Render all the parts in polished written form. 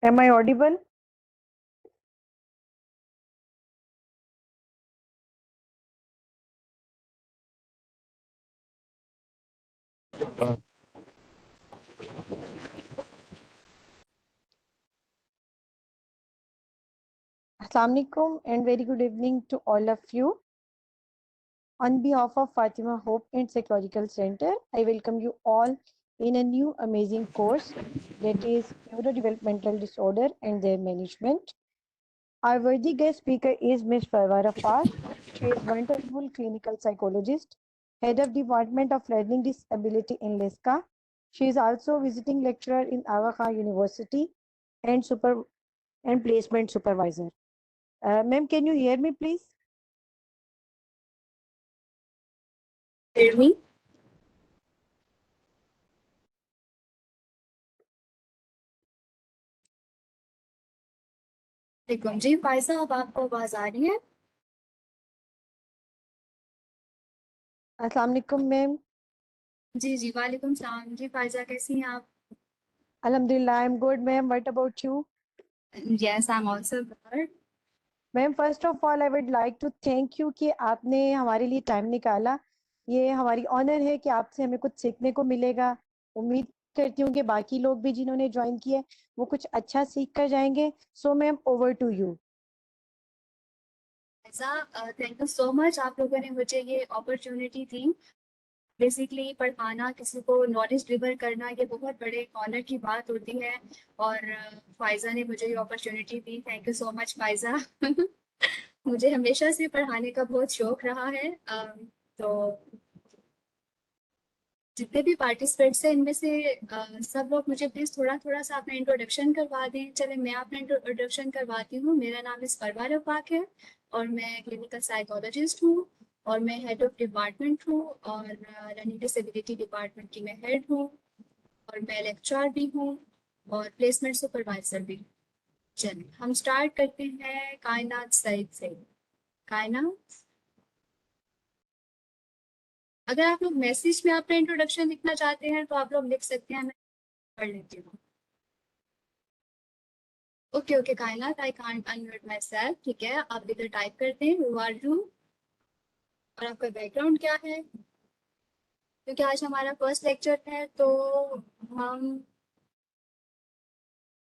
Am I audible? Assalamualaikum and very good evening to all of you. On behalf of Fatima Hope and Psychological Center, I welcome you all in a new amazing course that is Neurodevelopmental Disorder and their Management. Our worthy guest speaker is Ms. Farwara Far. She is wonderful clinical psychologist, head of Department of Learning Disability in LESCA. She is also visiting lecturer in Aga Khan University and placement supervisor. Ma'am, can you hear me, please? Hear me? वालेकुम जी भाई साहब, आपको आवाज आ रही है? अस्सलाम वालेकुम मैम. जी जी, वालेकुम सलाम जी। फायजा, कैसी हैं आप? Alhamdulillah, I'm good, ma'am. What about you? Yes, I'm also good. Ma'am, first of all I would like to thank you कि आपने हमारे लिए टाइम निकाला. ये हमारी ऑनर है कि आपसे हमें कुछ सीखने को मिलेगा. उम्मीद करती हूँ कि बाकी लोग भी जिन्होंने ज्वाइन किया है वो कुछ अच्छा सीख कर जाएंगे. So ma'am, over to you. Faiza, thank you so much, आप लोगों ने मुझे ये अपॉर्चुनिटी दी। बेसिकली पढ़ाना, किसी को नॉलेज डिलीवर करना, ये बहुत बड़े ऑनर की बात होती है। और फायजा ने मुझे ये opportunity the. Thank you so much Faiza. मुझे हमेशा से पढ़ाने का बहुत शौक रहा है। तो जितने भी पार्टिसिपेंट्स हैं इनमें से सब लोग मुझे प्लीज थोड़ा थोड़ा सा अपना इंट्रोडक्शन करवा दें। चले, मैं अपना इंट्रोडक्शन करवाती हूँ। मेरा नाम इस परवा रफाक है और मैं क्लिनिकल साइकोलॉजिस्ट हूँ और मैं हेड ऑफ डिपार्टमेंट हूँ और लर्निंग डिसेबिलिटी डिपार्टमेंट की मैं हेड हूँ और मैं लेक्चरर भी हूँ और प्लेसमेंट सुपरवाइजर भी हूँ। चलिए हम स्टार्ट करते हैं कायनात सईद से। कायनात, अगर आप लोग मैसेज में अपना इंट्रोडक्शन लिखना चाहते हैं तो आप लोग लिख सकते हैं, मैं पढ़ लेती हूँ। ओके ओके कायनात, I can't unmute my self. ठीक है, आप इधर टाइप करते हैं हु आर यू और आपका बैकग्राउंड क्या है। क्योंकि आज हमारा फर्स्ट लेक्चर है तो हम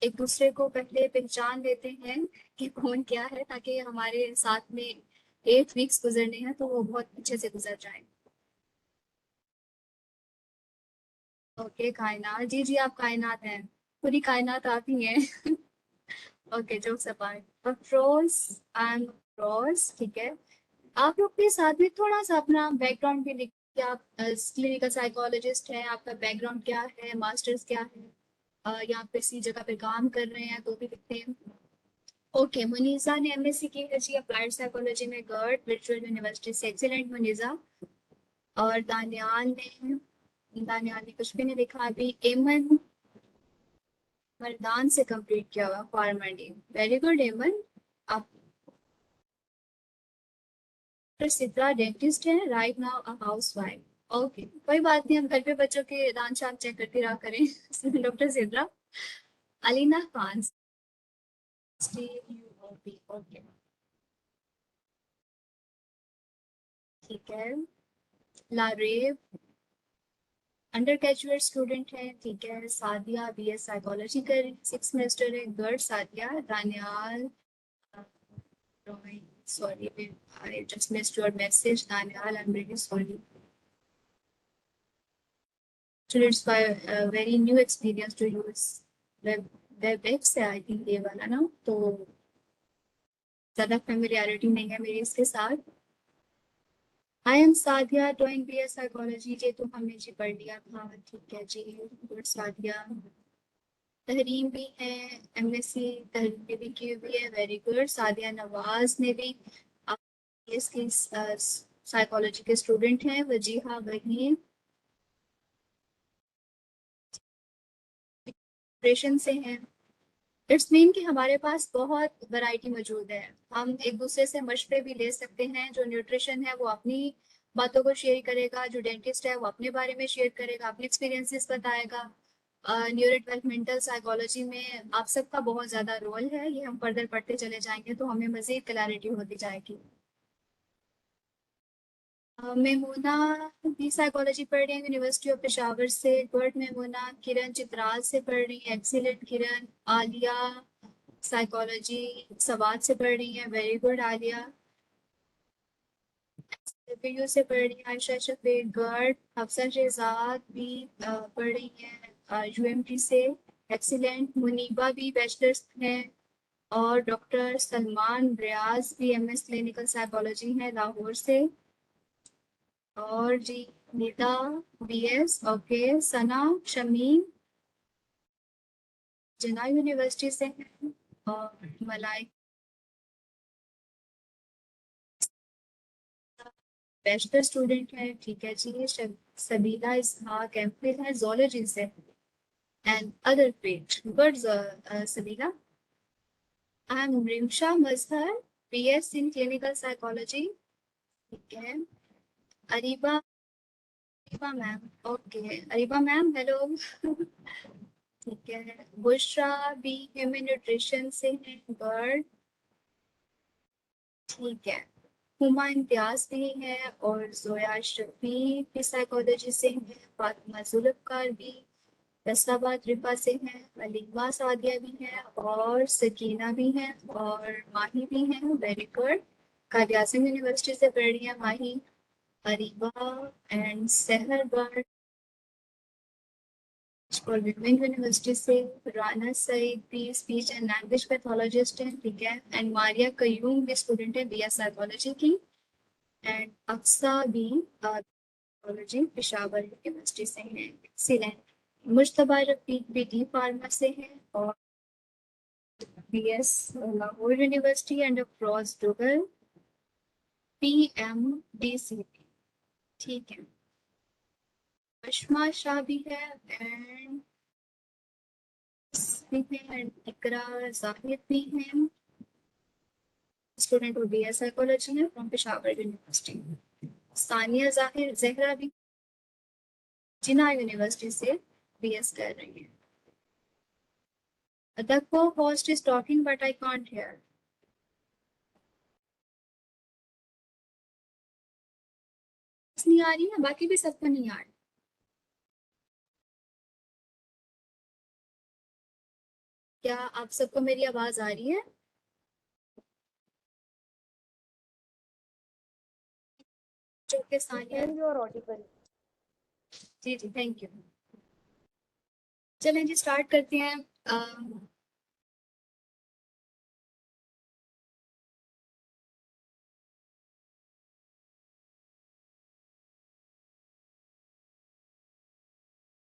एक दूसरे को पहले पहचान लेते हैं कि कौन क्या है, ताकि हमारे साथ में 8 वीक्स गुजरने हैं तो वो बहुत अच्छे से गुजर जाए। ओके कायनात, जी जी आप कायनात हैं, पूरी कायनात आप ही हैं। Okay, jokes apart, Afroz, I am Afroz. ठीक है, आप लोग के साथ में थोड़ा सा अपना बैकग्राउंड भी लिखिए। आप क्लिनिकल साइकोलॉजिस्ट हैं, आपका बैकग्राउंड क्या है, मास्टर्स क्या है, या आप किसी जगह पे काम कर रहे हैं तो भी लिखते हैं। ओके, मुनीजा ने एमएससी की है जी अप्लाइड साइकोलॉजी में गर्ड वर्चुअल यूनिवर्सिटी से। एक्सीलेंट मुनीजा। और दानियाल ने कुछ भी नहीं लिखा अभी। एमन मर्दान से कंप्लीट किया हुआ फार्मर। वेरी गुड एमन। आप सिद्रा डेंटिस्ट है, right now a housewife. Okay, कोई बात नहीं, हम घर पे बच्चों के दांत शांत चेक करते रहा करें। डॉक्टर सिद्रा। अलीना खान, ओके ठीक है। लारेव अंडर ग्रेजुएट स्टूडेंट है। ठीक है। सादिया बीएस साइकोलॉजी कर 6 सेमेस्टर है। गर्ड Sadia. Daniyal, sorry I just missed your message Daniyal, I am really sorry. So it's very new experience to use Webex है आई थिंक ये वाला ना, तो ज्यादा फेमिलियरिटी नहीं है मेरी इसके साथ। I am Sadia doing BS psychology. ये तो हमने जी पढ़ लिया था। ठीक है जी, गुड सादिया। तहरीम भी है, एमएससी तहरीम ने भी की हुई है। Very good. सादिया नवाज ने भी, इसकी साइकोलॉजी के स्टूडेंट हैं। वजीहा वहीम ऑपरेशन से हैं। इट्स मीन कि हमारे पास बहुत वैरायटी मौजूद है। हम एक दूसरे से मशवरे भी ले सकते हैं। जो न्यूट्रिशन है वो अपनी बातों को शेयर करेगा, जो डेंटिस्ट है वो अपने बारे में शेयर करेगा, अपने एक्सपीरियंसेस बताएगा। न्यूरो डेवलपमेंटल साइकोलॉजी में आप सबका बहुत ज़्यादा रोल है, ये हम फर्दर पढ़ते चले जाएंगे तो हमें मज़ीद क्लैरिटी होती जाएगी। मेमूना भी साइकोलॉजी पढ़ रही है यूनिवर्सिटी ऑफ पेशावर से। गुड मेमूना। किरण चित्राल से पढ़ रही है, एक्सीलेंट किरण। आलिया साइकोलॉजी सवाद से पढ़ रही है, वेरी गुड आलिया। CPU से पढ़ रही है आयशा शफीक, गुड। अफसर शहजाद भी पढ़ रही है UMT से, एक्सीलेंट। मुनीबा भी बैचलर्स है, और डॉक्टर सलमान रियाज भी MS क्लिनिकल साइकोलॉजी है लाहौर से। और जी नीता BS, ओके। सना शमीम जना यूनिवर्सिटी से है, और मलाई बैचलर स्टूडेंट है, ठीक है जी। सबीला इसहाक एमफिल है जोलॉजी से, and other page good. Sabeela. I am Rimsha Mazhar, BS in clinical psychology, ठीक है। Areeba, Areeba ma'am, okay. Areeba ma'am hello ठीक है। बुशरा भी ह्यूमन न्यूट्रिशन से है, गुड, ठीक है। हुमा इम्तियाज भी है, और जोया शफी भी साइकोलॉजी से है। फातिमा जुल्फकार भी फैसलाबाद रिफा से है। अलीमा सादिया भी है, और सकीना भी है, और माही भी है, वेरी गुड। कादियासिम यूनिवर्सिटी से पढ़ रही है माही। अरीबा एंड सहर बट और विमेन यूनिवर्सिटी से। राना सईद भी स्पीच एंड लैंग्वेज पैथोलॉजिस्ट है, ठीक है। एंड मारिया कयूम भी स्टूडेंट है BS साइकोलॉजी की। एंड अक्सा भी साइकोलॉजी पेशावर यूनिवर्सिटी से है, एक्सीलेंट। मुश्तबा रफीक भी डी फार्मा से है, और BS Lahore university. And Afroz Duggal PMDC, ठीक है। अशमा शाह भी है, एंड इकरा जाहिद भी है, स्टूडेंट ऑफ BS साइकोलॉजी है फ्रॉम पेशावर यूनिवर्सिटी। सानिया जाहिर जहरा भी जिना यूनिवर्सिटी से BS कर रही है। The co-host is talking but I can't hear. नहीं आ रही है, बाकी भी सबको नहीं आ रही। क्या आप सबको मेरी आवाज आ रही है? जो कि Sania, And you are audible. जी जी थैंक यू। चलें जी स्टार्ट करते हैं।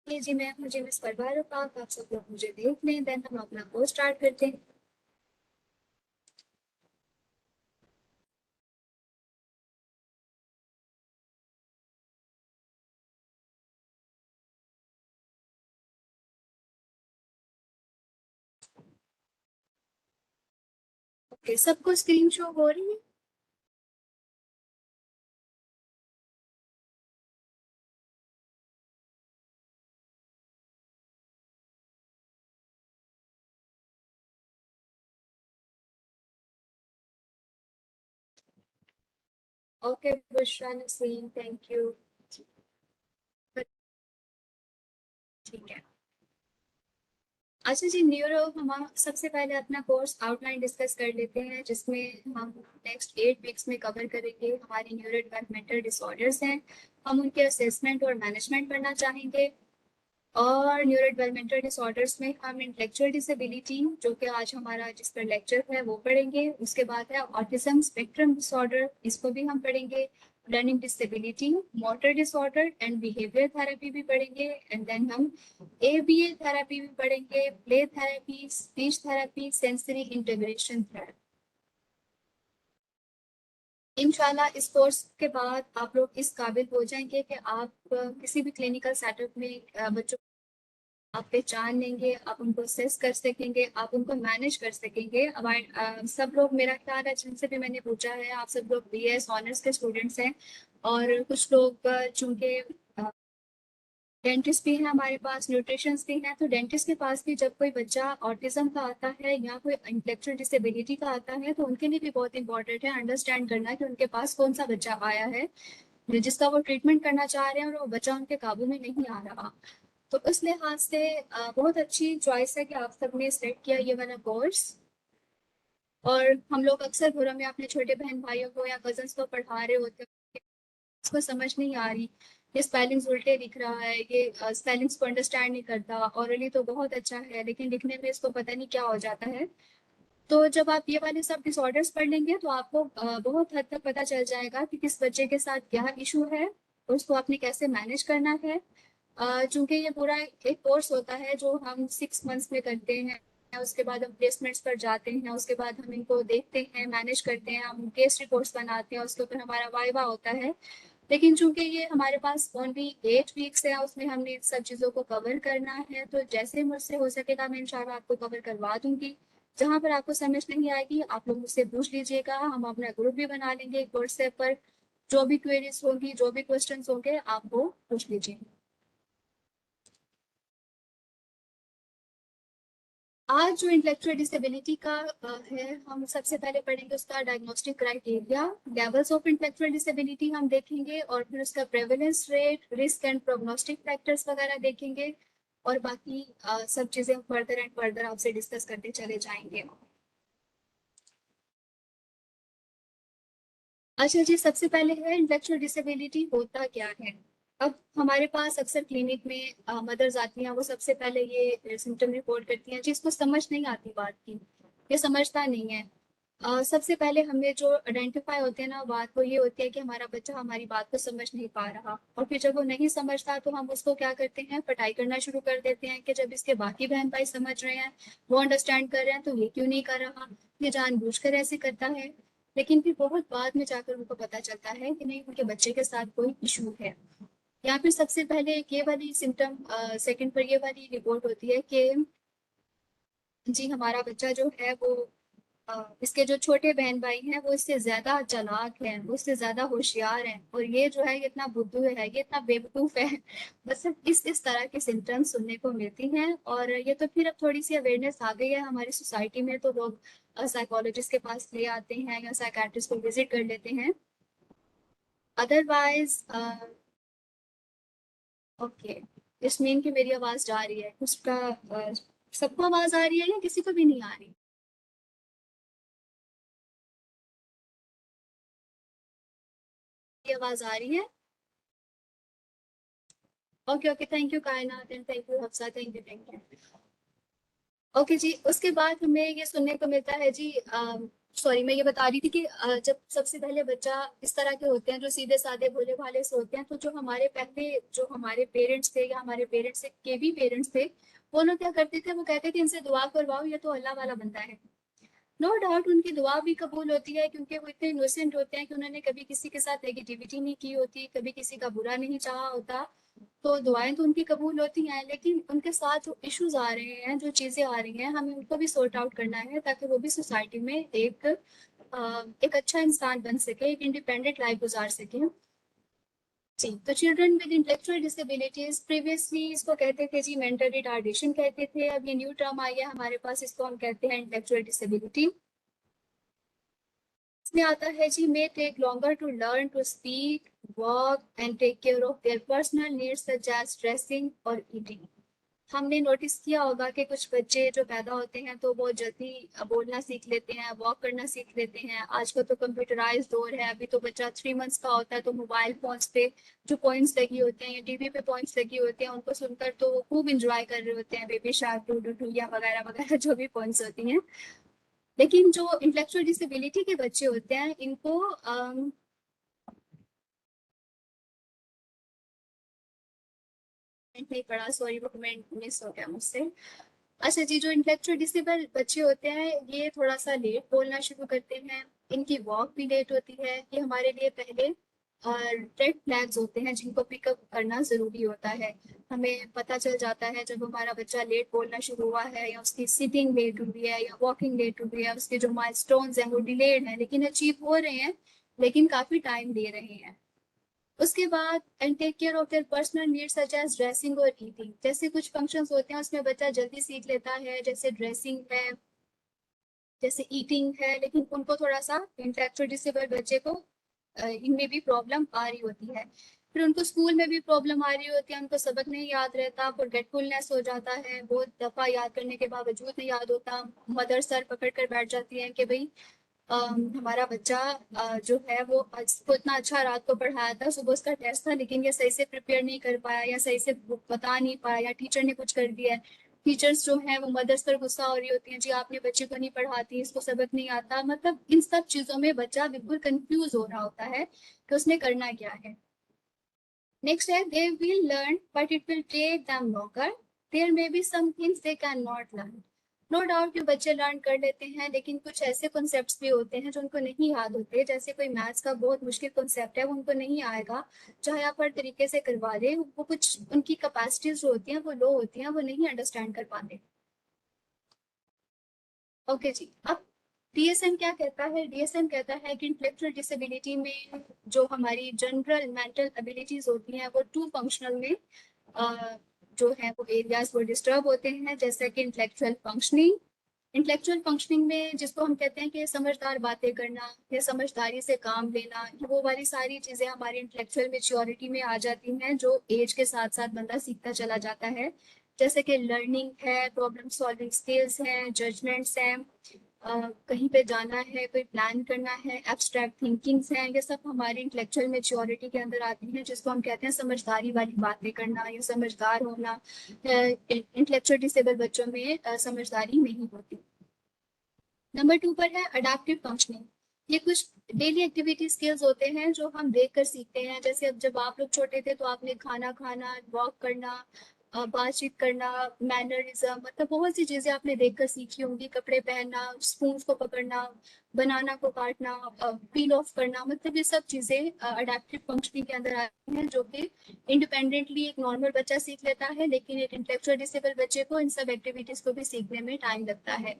ये जी मैं मुझे मिस परवा रखा, आप सब लोग मुझे देख लें, देन हम अपना कोर्स स्टार्ट करते हैं। ओके, सबको स्क्रीन शो हो रही है? Okay Bushra Naseem, thank you, ठीक है। अच्छा जी, न्यूरो हम सबसे पहले अपना कोर्स आउटलाइन डिस्कस कर लेते हैं, जिसमें हम नेक्स्ट 8 वीक्स में कवर करेंगे हमारी न्यूरो डेवलपमेंटल डिसऑर्डर्स हैं। हम उनके असेसमेंट और मैनेजमेंट करना चाहेंगे। और न्यूरो डेवलपमेंटल डिसऑर्डर्स में हम इंटेलेक्चुअल डिसेबिलिटी, जो कि आज हमारा जिस पर लेक्चर है वो पढ़ेंगे। उसके बाद है ऑटिज्म स्पेक्ट्रम डिसऑर्डर, इसको भी हम पढ़ेंगे। Learning disability, motor disorder and behaviour therapy भी पढ़ेंगे। एंड देन हम ABA थेरेपी भी पढ़ेंगे, play therapy, speech therapy, sensory integration therapy. इंशाल्लाह इस कोर्स के बाद आप लोग इस काबिल हो जाएंगे कि आप किसी भी क्लिनिकल सेटअप में बच्चों आप पहचान लेंगे, आप उनको असेस कर सकेंगे, आप उनको मैनेज कर सकेंगे। सब लोग, मेरा ख्याल है जिनसे भी मैंने पूछा है, आप सब लोग BS ऑनर्स के स्टूडेंट्स हैं। और कुछ लोग चूंकि डेंटिस्ट भी है हमारे पास, न्यूट्रिशंस भी हैं, तो डेंटिस्ट के पास भी जब कोई बच्चा ऑटिज्म का आता है या कोई इंटेलेक्चुअल डिसेबिलिटी का आता है तो उनके लिए भी बहुत इंपॉर्टेंट है अंडरस्टैंड करना कि उनके पास कौन सा बच्चा आया है जिसका वो ट्रीटमेंट करना चाह रहे हैं और वो बच्चा उनके काबू में नहीं आ रहा। तो उस लिहाज से बहुत अच्छी चॉइस है कि आप सबने सेलेक्ट किया ये वाला कोर्स। और हम लोग अक्सर घरों में अपने छोटे बहन भाइयों को या कजन्स को पढ़ा रहे होते हैं, इसको समझ नहीं आ रही, ये स्पेलिंग्स उल्टे लिख रहा है, ये स्पेलिंग्स को अंडरस्टैंड नहीं करता, ऑरली तो बहुत अच्छा है लेकिन लिखने में इसको पता नहीं क्या हो जाता है। तो जब आप ये वाले सब डिसऑर्डर्स पढ़ लेंगे तो आपको बहुत हद तक पता चल जाएगा कि किस बच्चे के साथ क्या इशू है और उसको आपने कैसे मैनेज करना है। चूंकि ये पूरा एक कोर्स होता है जो हम 6 मंथ्स में करते हैं, उसके बाद हम प्लेसमेंट्स पर जाते हैं, उसके बाद हम इनको देखते हैं, मैनेज करते हैं, हम केस रिपोर्ट्स बनाते हैं, उसके ऊपर हमारा वाइवा होता है। लेकिन चूंकि ये हमारे पास ओनली 8 वीक्स है, उसमें हमने इन सब चीज़ों को कवर करना है, तो जैसे मुझसे हो सकेगा मैं इंशाल्लाह आपको कवर करवा दूंगी। जहाँ पर आपको समझ नहीं आएगी आप लोग मुझसे पूछ लीजिएगा, हम अपना ग्रुप भी बना लेंगे व्हाट्सएप पर। जो भी क्वेरीज होगी, जो भी क्वेश्चंस होंगे, आप वो पूछ लीजिए। आज जो इंटेलेक्चुअल डिसेबिलिटी का है, हम सबसे पहले पढ़ेंगे उसका diagnostic criteria, levels of intellectual disability हम देखेंगे, और फिर उसका prevalence rate, risk and prognostic factors वगैरह देखेंगे, और बाकी सब चीजें फर्दर एंड फर्दर आपसे डिस्कस करते चले जाएंगे। अच्छा जी, सबसे पहले है इंटेलेक्चुअल डिसेबिलिटी होता क्या है। अब हमारे पास अक्सर क्लिनिक में मदर्स आती हैं, वो सबसे पहले ये सिम्टम रिपोर्ट करती हैं जिसको समझ नहीं आती बात की, ये समझता नहीं है। सबसे पहले हमें जो आइडेंटिफाई होते हैं ना बात, वो ये होती है कि हमारा बच्चा हमारी बात को समझ नहीं पा रहा, और फिर जब वो नहीं समझता तो हम उसको क्या करते हैं, पटाई करना शुरू कर देते हैं कि जब इसके बाकी बहन भाई समझ रहे हैं, वो अंडरस्टैंड कर रहे हैं, तो ये क्यों नहीं कर रहा, ये जानबूझकर ऐसे करता है। लेकिन फिर बहुत बाद में जाकर उनको पता चलता है कि नहीं, उनके बच्चे के साथ कोई इशू है। यहाँ पे सबसे पहले ये वाली सिम्टम, सेकंड पर ये वाली रिपोर्ट होती है कि जी हमारा बच्चा जो है वो इसके जो छोटे बहन भाई हैं वो इससे ज्यादा चालाक हैं, वो इससे ज्यादा होशियार हैं, और ये जो है ये इतना बुद्धू है, ये इतना बेवकूफ है। बस सिर्फ इस तरह के सिम्टम्स सुनने को मिलती हैं। और ये तो फिर अब थोड़ी सी अवेयरनेस आ गई है हमारी सोसाइटी में, तो लोग साइकोलॉजिस्ट के पास ले आते हैं या साइकाट्रिस्ट को विजिट कर लेते हैं। अदरवाइज ओके, इस मीन की मेरी आवाज जा रही है उसका, सबको आवाज आ रही है या किसी को भी नहीं आ रही? ये आवाज आ रही है? Okay okay, thank you Kainat and thank you Hafsa, thank you thank you. Okay जी, उसके बाद हमें ये सुनने को मिलता है जी, सॉरी मैं ये बता रही थी कि जब सबसे पहले बच्चा इस तरह के होते हैं जो सीधे साधे भोले भाले से होते हैं, तो जो हमारे पहले जो हमारे पेरेंट्स थे या हमारे पेरेंट्स के भी पेरेंट्स थे, वो लोग क्या करते थे, वो कहते थे इनसे दुआ करवाओ, ये तो अल्लाह वाला बंदा है। नो डाउट उनकी दुआ भी कबूल होती है, क्योंकि वो इतने इनोसेंट होते हैं कि उन्होंने कभी किसी के साथ नेगेटिविटी नहीं की होती, कभी किसी का बुरा नहीं चाहा होता। तो दुआएं तो उनकी कबूल होती हैं, लेकिन उनके साथ जो इश्यूज आ रहे हैं, जो चीजें आ रही हैं, हमें उनको भी सॉर्ट आउट करना है ताकि वो भी सोसाइटी में एक अच्छा इंसान बन सके, एक इंडिपेंडेंट लाइफ गुजार सके। जी, तो children with intellectual disabilities, previously इसको कहते थे जी मेंटल रिटार्डेशन कहते थे, अब ये न्यू टर्म आई है हमारे पास, इसको हम कहते हैं इंटेलेक्चुअल डिसेबिलिटी। इसमें आता है जी may take longer to learn to speak, work and take care of their personal needs such as dressing और ईटिंग। हमने नोटिस किया होगा कि कुछ बच्चे जो पैदा होते हैं तो वो जल्दी बोलना सीख लेते हैं, वॉक करना सीख लेते हैं। आजकल तो कंप्यूटराइज दौर है, अभी तो बच्चा 3 मंथ्स का होता है तो मोबाइल फोन्स पे जो पॉइंट्स लगी होते हैं या टीवी पे पॉइंट्स लगी होती हैं उनको सुनकर तो वो खूब इंजॉय कर रहे होते हैं, baby shark, doo doo doo या वगैरह वगैरह जो भी पॉइंट्स होती हैं। लेकिन जो इंटेलेक्चुअल डिसेबिलिटी के बच्चे होते हैं इनको नहीं पढ़ा, सॉरी वो कमेंट मिस हो गया मुझसे। अच्छा जी, जो इंटेलेक्चुअल डिसेबल बच्चे होते हैं ये थोड़ा सा लेट बोलना शुरू करते हैं, इनकी वॉक भी लेट होती है, ये हमारे लिए पहले रेड फ्लैग्स होते हैं जिनको पिकअप करना जरूरी होता है। हमें पता चल जाता है जब हमारा बच्चा लेट बोलना शुरू हुआ है, या उसकी सिटिंग लेट हुई है या वॉकिंग लेट हुई है, उसके जो माइलस्टोन्स हैं वो डिलेड हैं लेकिन अचीव हो रहे हैं, लेकिन काफी टाइम ले रहे हैं। उसके बाद and take care of their personal needs such as dressing और ईटिंग। जैसे कुछ फंक्शंस होते हैं उसमें बच्चा जल्दी सीख लेता है, जैसे ड्रेसिंग है, जैसे ईटिंग है, लेकिन उनको थोड़ा सा इंटेलेक्चुअल डिसेबल बच्चे को इनमें भी प्रॉब्लम आ रही होती है। फिर उनको स्कूल में भी प्रॉब्लम आ रही होती है, उनको सबक नहीं याद रहता, फॉरगेटफुलनेस हो जाता है, बहुत दफा याद करने के बावजूद नहीं याद होता। मदर सर पकड़ कर बैठ जाती है कि भाई हमारा बच्चा जो है वो को इतना अच्छा रात को पढ़ाया था, सुबह उसका टेस्ट था, लेकिन ये सही से प्रिपेयर नहीं कर पाया या सही से बता नहीं पाया या टीचर ने कुछ कर दिया है। टीचर्स जो है वो मदर्स पर गुस्सा हो रही होती हैं, जी आपने बच्चे को नहीं पढ़ाती, इसको सबक नहीं आता। मतलब इन सब चीजों में बच्चा बिल्कुल कंफ्यूज हो रहा होता है कि उसने करना क्या है। नेक्स्ट है they will learn but it will take them longer, there may be some things they can not learn. No doubt कि बच्चे लर्न कर लेते हैं, लेकिन कुछ ऐसे कॉन्सेप्ट्स भी होते हैं जो उनको नहीं याद होते। जैसे कोई मैथ्स का बहुत मुश्किल कॉन्सेप्ट है, वो उनको नहीं आएगा, चाहे आप हर तरीके से करवा दें, वो कुछ उनकी कैपेसिटीज जो होती हैं वो लो होती हैं, वो नहीं अंडरस्टैंड कर पाते। ओके जी, अब डीएसएम क्या कहता है? डीएसएम कहता है कि इंटेलेक्चुअल डिसेबिलिटी में जो हमारी जनरल मेंटल एबिलिटीज होती हैं वो टू फंक्शनल में जो है वो एरियाज वो डिस्टर्ब होते हैं, जैसे कि इंटेलेक्चुअल फंक्शनिंग। इंटेलेक्चुअल फंक्शनिंग में जिसको हम कहते हैं कि समझदार बातें करना या समझदारी से काम लेना, वो वाली सारी चीजें हमारी इंटेलेक्चुअल मेच्योरिटी में आ जाती हैं, जो एज के साथ साथ बंदा सीखता चला जाता है। जैसे कि लर्निंग है, प्रॉब्लम सॉल्विंग स्किल्स हैं, जजमेंट्स हैं, कहीं पे जाना है, कोई प्लान करना है, एब्स्ट्रैक्ट थिंकिंग्स हैं, ये सब हमारी इंटेलेक्चुअल मेच्योरिटी के अंदर आती हैं, जिसको हम कहते हैं समझदारी वाली बातें करना या समझदार होना। इंटेलेक्चुअल डिसेबल बच्चों में समझदारी नहीं होती। नंबर 2 पर है अडेप्टिव फंक्शनिंग। ये कुछ डेली एक्टिविटी स्किल्स होते हैं जो हम देख कर सीखते हैं। जैसे अब जब आप लोग छोटे थे तो आपने खाना खाना, वॉक करना, बातचीत करना, मैनरिज्म, मतलब बहुत सी चीजें आपने देख कर सीखी होंगी। कपड़े पहनना, स्पून को पकड़ना, बनाना को काटना, पील ऑफ करना, मतलब ये सब चीजें अडेप्टिव फंक्शनिंग के अंदर आती हैं, जो कि इंडिपेंडेंटली एक नॉर्मल बच्चा सीख लेता है, लेकिन एक इंटेलेक्चुअल डिसेबल बच्चे को इन सब एक्टिविटीज को भी सीखने में टाइम लगता है।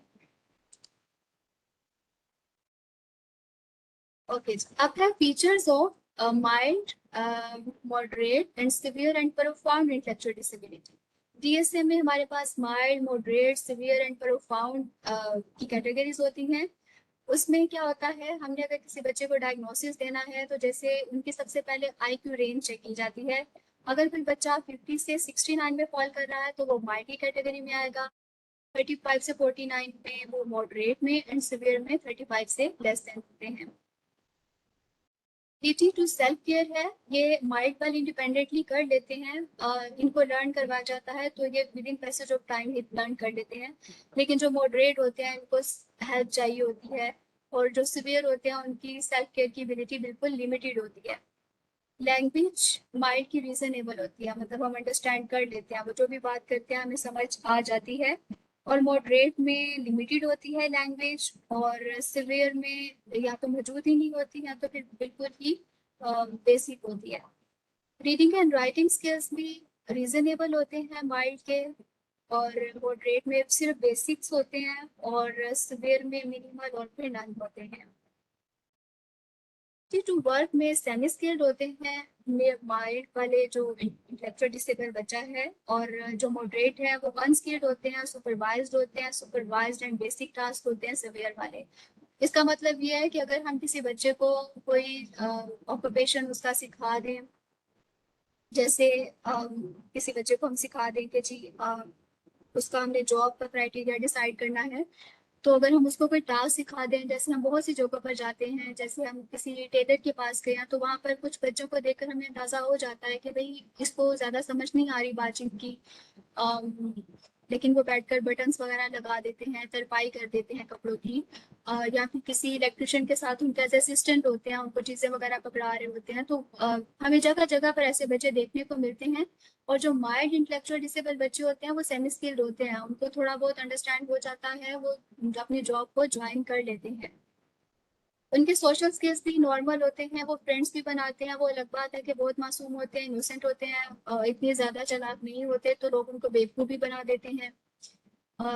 ओके, अब है features of mild, moderate and severe and profound intellectual disability. DSM में हमारे पास mild, moderate, severe and profound की कैटेगरीज होती हैं। उसमें क्या होता है, हमने अगर किसी बच्चे को डायग्नोसिस देना है तो जैसे उनकी सबसे पहले आईक्यू रेंज चेक की जाती है। अगर कोई बच्चा 50 से 69 में फॉल कर रहा है तो वो माइल्ड की कैटेगरी में आएगा, 35 से 49 में वो मॉडरेट में, एंड सिवियर में 35 से लेस देन होते हैं। टीचिंग टू सेल्फ केयर है, ये माइल्ड वाले इंडिपेंडेंटली कर लेते हैं, इनको लर्न करवाया जाता है तो ये with in passage of time he learn कर लेते हैं। लेकिन जो मॉडरेट होते हैं इनको हेल्प चाहिए होती है, और जो सिवियर होते हैं उनकी सेल्फ केयर की एबिलिटी बिल्कुल लिमिटेड होती है। लैंग्वेज माइल्ड की रीजनेबल होती है, मतलब हम अंडरस्टैंड कर लेते हैं, वो जो भी बात करते हैं हमें समझ आ जाती है। और मॉडरेट में लिमिटेड होती है लैंग्वेज, और सिवियर में या तो मौजूद ही नहीं होती या तो फिर बिल्कुल ही बेसिक होती है। रीडिंग एंड राइटिंग स्किल्स भी रीजनेबल होते हैं माइल्ड के, और मॉडरेट में सिर्फ बेसिक्स होते हैं, और सिवियर में मिनिमल और फिर नन होते हैं। टू वर्क में सेमी स्किल्ड होते हैं माइल्ड वाले जो इंटेलेक्चुअल डिसेबल बच्चा है, और जो मॉडरेट है वो अनस्किल्ड होते हैं, सुपरवाइज्ड होते हैं, सुपरवाइज्ड एंड बेसिक टास्क होते हैं सिवियर वाले। इसका मतलब ये है कि अगर हम किसी बच्चे को कोई ऑक्यूपेशन उसका सिखा दें, जैसे किसी बच्चे को हम सिखा दें कि जी उसका हमने जॉब का क्राइटेरिया डिसाइड करना है, तो अगर हम उसको कोई टास्क सिखा दें, जैसे हम बहुत सी जगहों पर जाते हैं, जैसे हम किसी टेलर के पास गए हैं तो वहां पर कुछ बच्चों को देखकर हमें अंदाजा हो जाता है कि भाई इसको ज्यादा समझ नहीं आ रही बातचीत की, अम, लेकिन वो बैठकर बटन्स वगैरह लगा देते हैं, तरपाई कर देते हैं कपड़ों की, या फिर किसी इलेक्ट्रिशियन के साथ उनके एज असिस्टेंट होते हैं, उनको चीजें वगैरह पकड़ा रहे होते हैं। तो हमें जगह जगह पर ऐसे बच्चे देखने को मिलते हैं। और जो माइल्ड इंटेलेक्चुअल डिसेबल बच्चे होते हैं वो सेमी स्किल्ड होते हैं, उनको थोड़ा बहुत अंडरस्टैंड हो जाता है, वो अपनी जॉब को ज्वाइन कर लेते हैं। उनके सोशल स्किल्स भी नॉर्मल होते हैं, वो फ्रेंड्स भी बनाते हैं। वो अलग बात है कि बहुत मासूम होते हैं, इनोसेंट होते हैं, इतने ज्यादा चालाक नहीं होते, तो लोग उनको बेवकूफ भी बना देते हैं।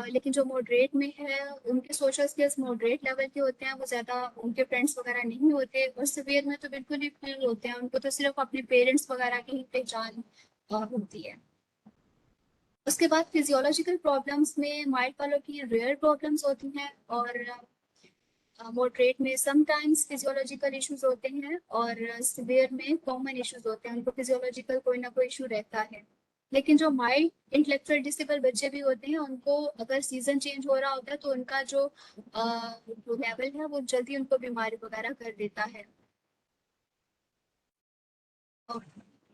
लेकिन जो मॉडरेट में है उनके सोशल स्किल्स मॉडरेट लेवल के होते हैं, वो ज़्यादा उनके फ्रेंड्स वगैरह नहीं होते, और सिवियर में तो बिल्कुल ही फेल होते हैं, उनको तो सिर्फ अपने पेरेंट्स वगैरह की ही पहचान होती है। उसके बाद फिजियोलॉजिकल प्रॉब्लम्स में माइल्ड वालों की रेयर प्रॉब्लम्स होती हैं, और मॉडरेट में समटाइम्स फिजियोलॉजिकल इश्यूज होते हैं, और सिवियर में कॉमन इश्यूज होते हैं, उनको फिजियोलॉजिकल कोई ना कोई इशू रहता है। लेकिन जो माइल्ड इंटेलेक्चुअल डिसेबल बच्चे भी होते हैं, उनको अगर सीजन चेंज हो रहा होता है तो उनका जो लेवल है वो जल्दी उनको बीमारी वगैरह कर देता है।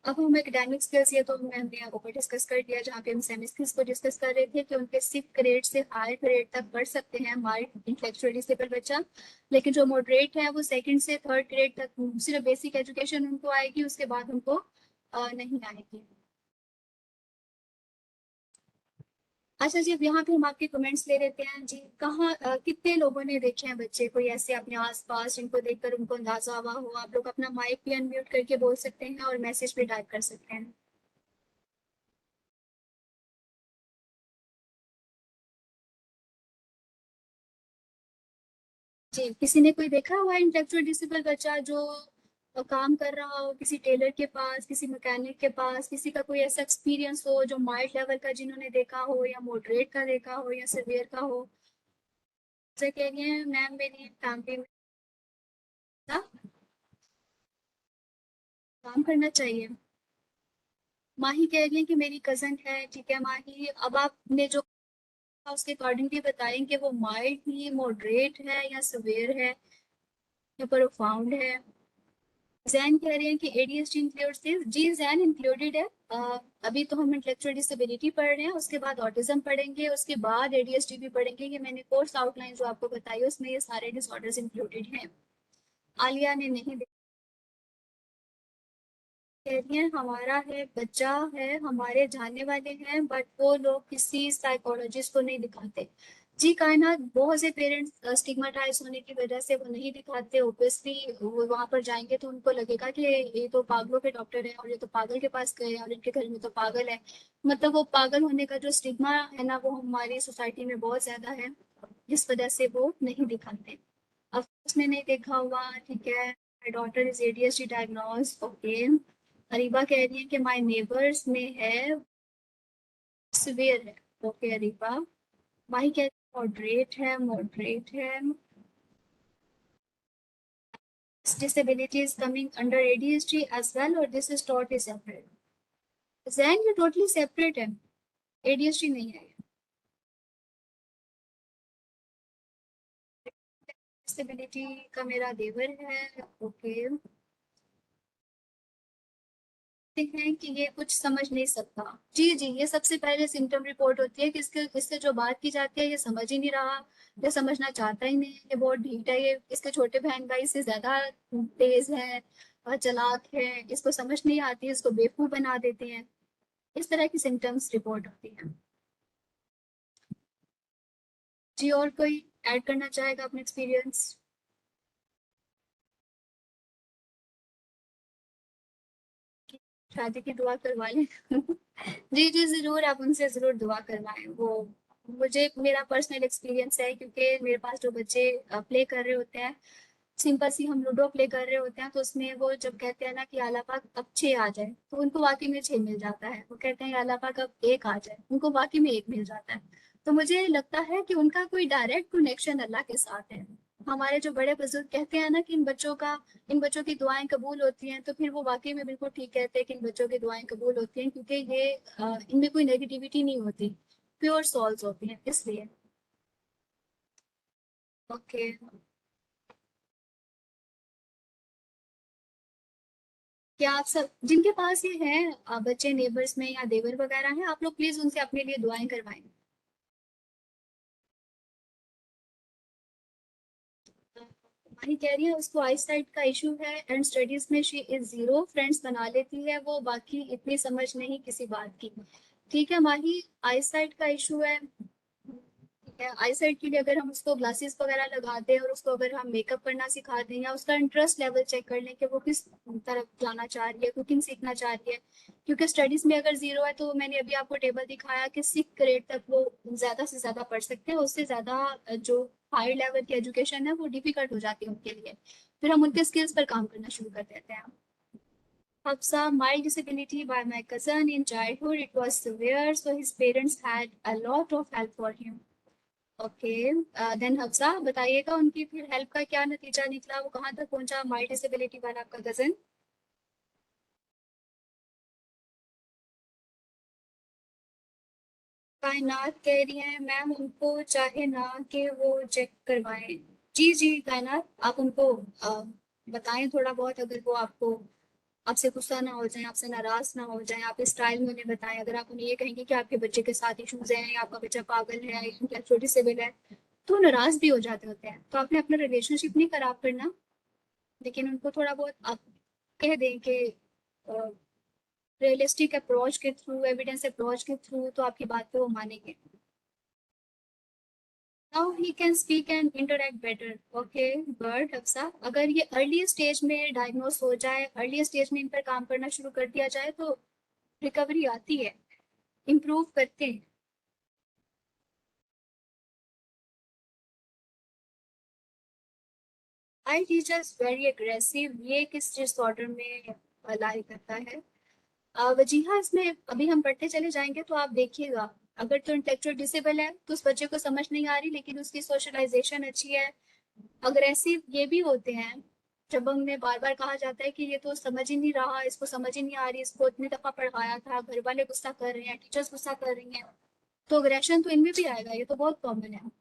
अब हम एकेडमिक स्किल्स, ये तो हमने यहाँ ऊपर डिस्कस कर दिया, जहाँ पे हम सेमी स्किल्स को डिस्कस कर रहे थे कि उनके 6 ग्रेड से हाई ग्रेड तक पढ़ सकते हैं माइल्ड इंटेलेक्चुअल डिसेबल बच्चा। लेकिन जो मॉडरेट है वो सेकंड से थर्ड ग्रेड तक सिर्फ बेसिक एजुकेशन उनको आएगी, उसके बाद उनको नहीं आएगी। अच्छा जी, अब यहाँ पे हम आपके कमेंट्स ले लेते हैं जी। कहाँ कितने लोगों ने देखे हैं बच्चे कोई ऐसे अपने आसपास जिनको देखकर उनको अंदाजा हुआ हो? आप लोग अपना माइक भी अनम्यूट करके बोल सकते हैं और मैसेज भी टाइप कर सकते हैं। जी, किसी ने कोई देखा हुआ इंटेलेक्चुअल डिसेबल बच्चा जो काम कर रहा हो किसी टेलर के पास, किसी मैकेनिक के पास, किसी का कोई ऐसा एक्सपीरियंस हो जो माइल्ड लेवल का जिन्होंने देखा हो, या मॉडरेट का देखा हो, या सिवियर का हो? जैसे कह रही है मैम मेरी फैमिली में था, काम करना चाहिए। माही कह रही है कि मेरी कजन है। ठीक है माही, अब आपने जो कहा उसके अकॉर्डिंगली बताएं कि वो माइल्ड ही मॉडरेट है या सिवियर है या प्रोफाउंड है। जैन कह रहे हैं कि एडीएचडी इंक्लूडेड। जी जैन इंक्लूडेड है। अभी तो हम इंटेलेक्चुअल डिसेबिलिटी पढ़ रहे हैं, उसके बाद ऑटिज्म पढ़ेंगे, उसके बाद एडीएचडी भी पढ़ेंगे। ये मैंने कोर्स आउटलाइन जो आपको बताई उसमें ये सारे डिसऑर्डर्स इंक्लूडेड हैं। आलिया ने नहीं कह रही है हमारा है बच्चा है, हमारे जानने वाले हैं, बट वो लोग किसी साइकोलॉजिस्ट को नहीं दिखाते। जी कायनात, बहुत से पेरेंट्स स्टिग्मेटाइज होने की वजह से वो नहीं दिखाते। ओबियसली वो वहां पर जाएंगे तो उनको लगेगा कि ये तो पागलों के डॉक्टर है, और ये तो पागल के पास गए और इनके घर में तो पागल है। मतलब वो पागल होने का जो स्टिग्मा है ना, वो हमारी सोसाइटी में बहुत ज्यादा है, जिस वजह से वो नहीं दिखाते। अब उसने नहीं देखा हुआ, ठीक है। My daughter is ADHD diagnose, okay. Areeba कह रही है कि माय नेबर्स में है, सिवियर है। ओके अरीबा। माही कह रही है मॉडरेट है, मॉडरेट है। Disability is coming under ADHD as well, or this is totally separate? Jain ये टोटली सेपरेट है, एडीएचडी नहीं है। डिसेबिलिटी का मेरा देवर है, ओके। हैं कि ये कुछ समझ नहीं सकता। जी जी, ये सबसे पहले सिम्टम रिपोर्ट होती है कि इससे जो बात की जाती है ये समझ ही नहीं रहा, ये समझना चाहता ही नहीं, ये बहुत ढीठ है, ये इसके छोटे बहन भाई से ज्यादा तेज है और चालाक है, इसको समझ नहीं आती, इसको बेवकूफ बना देते हैं। इस तरह की सिम्टम्स रिपोर्ट होती है। जी, और कोई ऐड करना चाहेगा अपना एक्सपीरियंस? शादी की दुआ करवा लें। जी जी जरूर, आप उनसे जरूर दुआ करवाएं। वो मुझे मेरा पर्सनल एक्सपीरियंस है, क्योंकि मेरे पास जो बच्चे प्ले कर रहे होते हैं, सिंपल सी हम लूडो प्ले कर रहे होते हैं, तो उसमें वो जब कहते हैं ना कि आला पाक अब 6 आ जाए, तो उनको वाकई में 6 मिल जाता है। वो कहते हैं आला पाक अब 1 आ जाए, उनको वाकई में 1 मिल जाता है। तो मुझे लगता है कि उनका कोई डायरेक्ट कनेक्शन अल्लाह के साथ है। हमारे जो बड़े बुजुर्ग कहते हैं ना कि इन बच्चों की दुआएं कबूल होती हैं, तो फिर वो वाकई में बिल्कुल ठीक कहते हैं कि इन बच्चों की दुआएं कबूल होती हैं, क्योंकि ये इनमें कोई नेगेटिविटी नहीं होती, प्योर सॉल्स होती हैं, इसलिए। ओके। क्या आप सब जिनके पास ये हैं बच्चे नेबर्स में या देवर वगैरह हैं, आप लोग प्लीज उनसे अपने लिए दुआएं करवाएं। माही कह रही है उसको आई साइट का इशू है एंड स्टडीज में शी इज जीरो, फ्रेंड्स बना लेती है वो, बाकी इतनी समझ नहीं किसी बात की। ठीक है माही, आई साइट का इशू है, ठीक है। आई साइट के लिए अगर हम उसको ग्लासेस वगैरह लगा दें और उसको अगर हम मेकअप करना सिखा दें या उसका इंटरेस्ट लेवल चेक कर लें कि वो किस तरफ जाना चाह रही है, कुकिंग सीखना चाह रही है, क्योंकि स्टडीज में अगर जीरो है तो मैंने अभी आपको टेबल दिखाया कि 6 ग्रेड तक वो ज्यादा से ज्यादा पढ़ सकते हैं, उससे ज्यादा जो हाई लेवल की एजुकेशन है वो डिफिकल्ट हो जाती है उनके लिए। फिर हम उनके स्किल्स पर काम करना शुरू कर देते हैं। Hafsa, mild disability by my cousin in childhood. It was severe, so his parents had a lot of help for him. Okay then Hafsa बताइएगा उनकी फिर हेल्प का क्या नतीजा निकला, वो कहाँ तक पहुंचा माइल्ड डिसेबिलिटी वाला आपका कजन। कायनात कह रही है मैम उनको चाहे ना कि वो चेक करवाएं। जी जी कायनात, आप उनको बताएं थोड़ा बहुत, अगर वो आपको आपसे गुस्सा ना हो जाए, आपसे नाराज ना हो जाए, आप इस स्टाइल में उन्हें बताएं। अगर आप उन्हें ये कहेंगे कि आपके बच्चे के साथ इश्यूज हैं या आपका बच्चा पागल है या छोटी सिविल है, तो नाराज भी हो जाते होते हैं। तो आपने अपना रिलेशनशिप नहीं खराब करना, लेकिन उनको थोड़ा बहुत आप कह दें कि रियलिस्टिक अप्रोच के थ्रू, एविडेंस अप्रोच के थ्रू तो आपकी बात पे वो मानेंगे। Now he can speak and interact better. Okay good Hafsa, अगर ये अर्ली स्टेज में डायग्नोस हो जाए, अर्ली स्टेज में इन पर काम करना शुरू कर दिया जाए तो रिकवरी आती है, इम्प्रूव करते हैं। आई टीचर्स वेरी एग्रेसिव, ये किस डिसऑर्डर में लाई करता है। वजीहा, इसमें अभी हम पढ़ते चले जाएंगे तो आप देखिएगा, अगर तो इंटेलेक्चुअल डिसेबल है तो उस बच्चे को समझ नहीं आ रही लेकिन उसकी सोशलाइजेशन अच्छी है। अग्रेसिव ये भी होते हैं, जब हमने बार बार कहा जाता है कि ये तो समझ ही नहीं रहा, इसको समझ ही नहीं आ रही, इसको इतनी दफा पढ़ाया था, घर वाले गुस्सा कर रहे हैं, टीचर्स गुस्सा कर रही हैं, तो अग्रेशन तो इनमें भी आएगा, ये तो बहुत कॉमन है।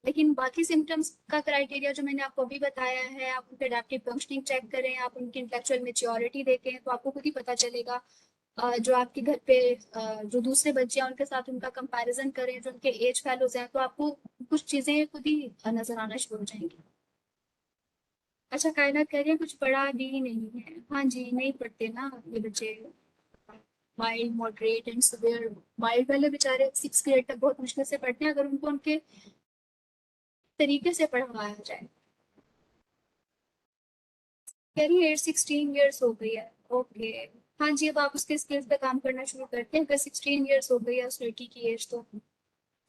लेकिन बाकी सिम्टम्स का क्राइटेरिया जो मैंने आपको अभी बताया है, आप उनके एडेप्टिव फंक्शनिंग चेक करें, आप उनकी इंटेलेक्चुअल मेच्योरिटी देखें, तो आपको खुद ही पता चलेगा। जो आपके घर पे जो दूसरे बच्चे हैं उनके साथ उनका कंपैरिजन करें, जो उनके एज फैलोज हैं, तो आपको कुछ चीजें खुद ही नजर आना शुरू हो जाएंगी। अच्छा कायनात कह रही है कुछ पढ़ा भी नहीं है। हाँ जी, नहीं पढ़ते ना ये बच्चे, mild moderate and severe. Mild वाले बेचारे 6 ग्रेड तक बहुत मुश्किल से पढ़ते हैं, अगर उनको उनके तरीके से पढ़ाया जाए। कह रही है 16 ईयर्स हो गई है। ओके, हाँ जी, अब आप उसके स्किल्स पे काम करना शुरू करते हैं, अगर 16 ईयर्स हो गई है उस लड़की की एज तो।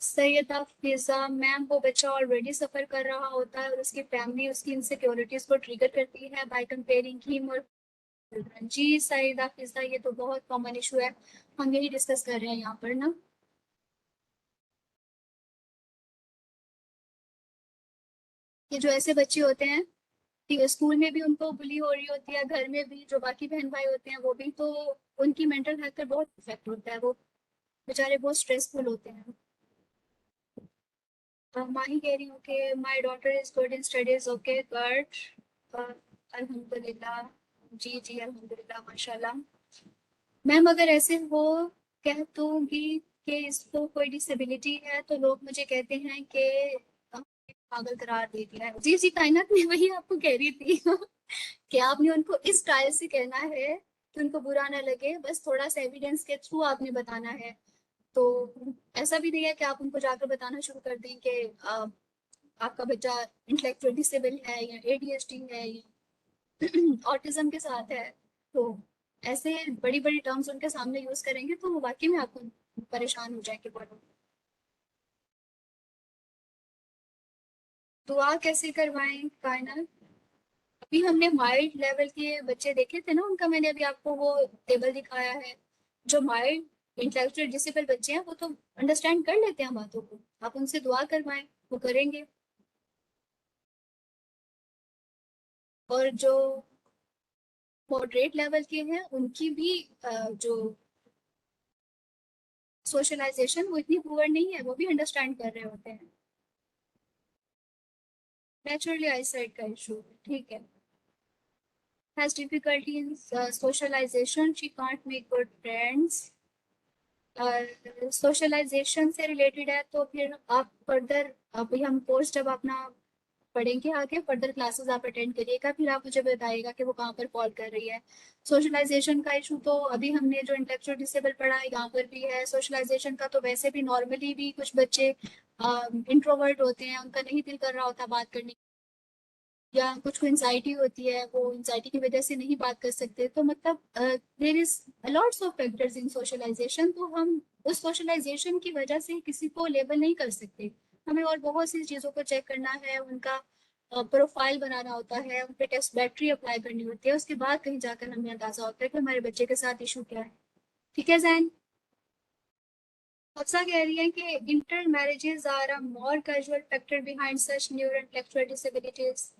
सैयदा फिजा मैम, वो बच्चा ऑलरेडी सफर कर रहा होता है और उसकी फैमिली उसकी इनसिक्योरिटीज को ट्रिगर करती है बाय कंपेयरिंग हिम और चिल्ड्रन। जी सैयदा फिजा, ये तो बहुत कॉमन इशू है, हम यही डिस्कस कर रहे हैं यहाँ पर ना। ये जो ऐसे बच्चे होते हैं, ठीक है, स्कूल में भी उनको बुली हो रही होती है, घर में भी जो बाकी बहन भाई होते हैं वो भी, तो उनकी मेंटल हेल्थ पर बहुत इफेक्ट होता है, वो बेचारे बहुत स्ट्रेसफुल होते हैं। माही कह रही हूँ कि my daughter is good in studies. Okay good, अल्हम्दुलिल्लाह। जी जी अल्हम्दुलिल्लाह माशाल्लाह। मैम अगर ऐसे हो कह दूंगी कि इसको कोई डिसेबिलिटी है तो लोग मुझे कहते हैं कि पागल करार दे दिया है। जी जी कायनात, मैं वही आपको कह रही थी कि आपने उनको इस स्टाइल से कहना है कि उनको बुरा ना लगे, बस थोड़ा सा एविडेंस के थ्रू आपने बताना है। तो ऐसा भी नहीं है कि आप उनको जाकर बताना शुरू कर दें कि आपका बच्चा इंटेलेक्चुअल डिसेबल है या एडीएचडी है या ऑटिज्म के साथ है। तो ऐसे बड़ी बड़ी टर्म्स उनके सामने यूज करेंगे तो वो वाकई में आपको परेशान हो जाएंगे बहुत। दुआ कैसे करवाएं कायनात, अभी हमने माइल्ड लेवल के बच्चे देखे थे ना, उनका मैंने अभी आपको वो टेबल दिखाया है। जो माइल्ड इंटेलेक्चुअल डिसेबल बच्चे हैं वो तो अंडरस्टैंड कर लेते हैं बातों को, आप उनसे दुआ करवाएं, वो करेंगे। और जो मॉडरेट लेवल के हैं उनकी भी जो सोशलाइजेशन वो इतनी पुअर नहीं है, वो भी अंडरस्टैंड कर रहे होते हैं। नेचुरली आई साइड का इशू, ठीक है। has difficulty in socialization, she can't make good friends। Socialization से रिलेटेड है तो फिर आप फर्दर, अभी हम कोर्स जब अपना पढ़ेंगे आगे, फर्दर क्लासेस आप अटेंड करिएगा, फिर आप मुझे बताइएगा कि वो कहाँ पर फॉल कर रही है। सोशलाइजेशन का इशू तो अभी हमने जो इंटेलेक्चुअल डिसेबल पढ़ा है यहाँ पर भी है। सोशलाइजेशन का तो वैसे भी नॉर्मली भी कुछ बच्चे इंट्रोवर्ट होते हैं, उनका नहीं दिल कर रहा होता बात करने, या कुछ को एंजाइटी होती है, वो एंजाइटी की वजह से नहीं बात कर सकते। तो मतलब there is lots of factors in socialization. तो हम उस सोशलाइजेशन की वजह से किसी को लेबल नहीं कर सकते। हमें और बहुत सी चीज़ों को चेक करना है, उनका प्रोफाइल बनाना होता है, उन पे टेस्ट बैटरी अप्लाई करनी होती है, उसके बाद कहीं जाकर हमें अंदाजा होता है कि हमारे बच्चे के साथ इशू क्या है। ठीक है जैन? अफसा कह रही है कि intermarriages are a more casual factor behind such neuro intellectual disabilities.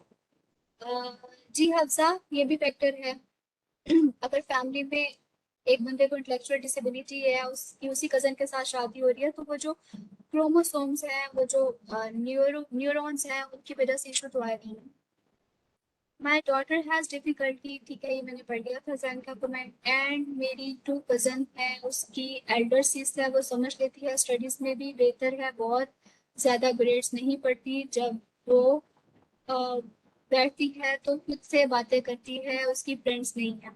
जी हफ्सा, ये भी फैक्टर है। अगर फैमिली में एक बंदे को इंटेलेक्चुअल डिसेबिलिटी है, उसकी उसी कजन के साथ शादी हो रही है, तो वो जो क्रोमोसोम्स हैं, वो जो न्यूरॉन्स हैं, उनकी वजह से इशू तो आएगा ना। माई डॉटर हैज डिफिकल्टी, ठीक है, ये मैंने पढ़ लिया था जैन का कमेंट। एंड मेरी 2 कजन है, उसकी एल्डर सिस्टर है, वो समझ लेती है, स्टडीज में भी बेहतर है, बहुत ज्यादा ग्रेड्स नहीं पढ़ती। जब वो बैठती है तो खुद से बातें करती है, उसकी फ्रेंड्स नहीं है।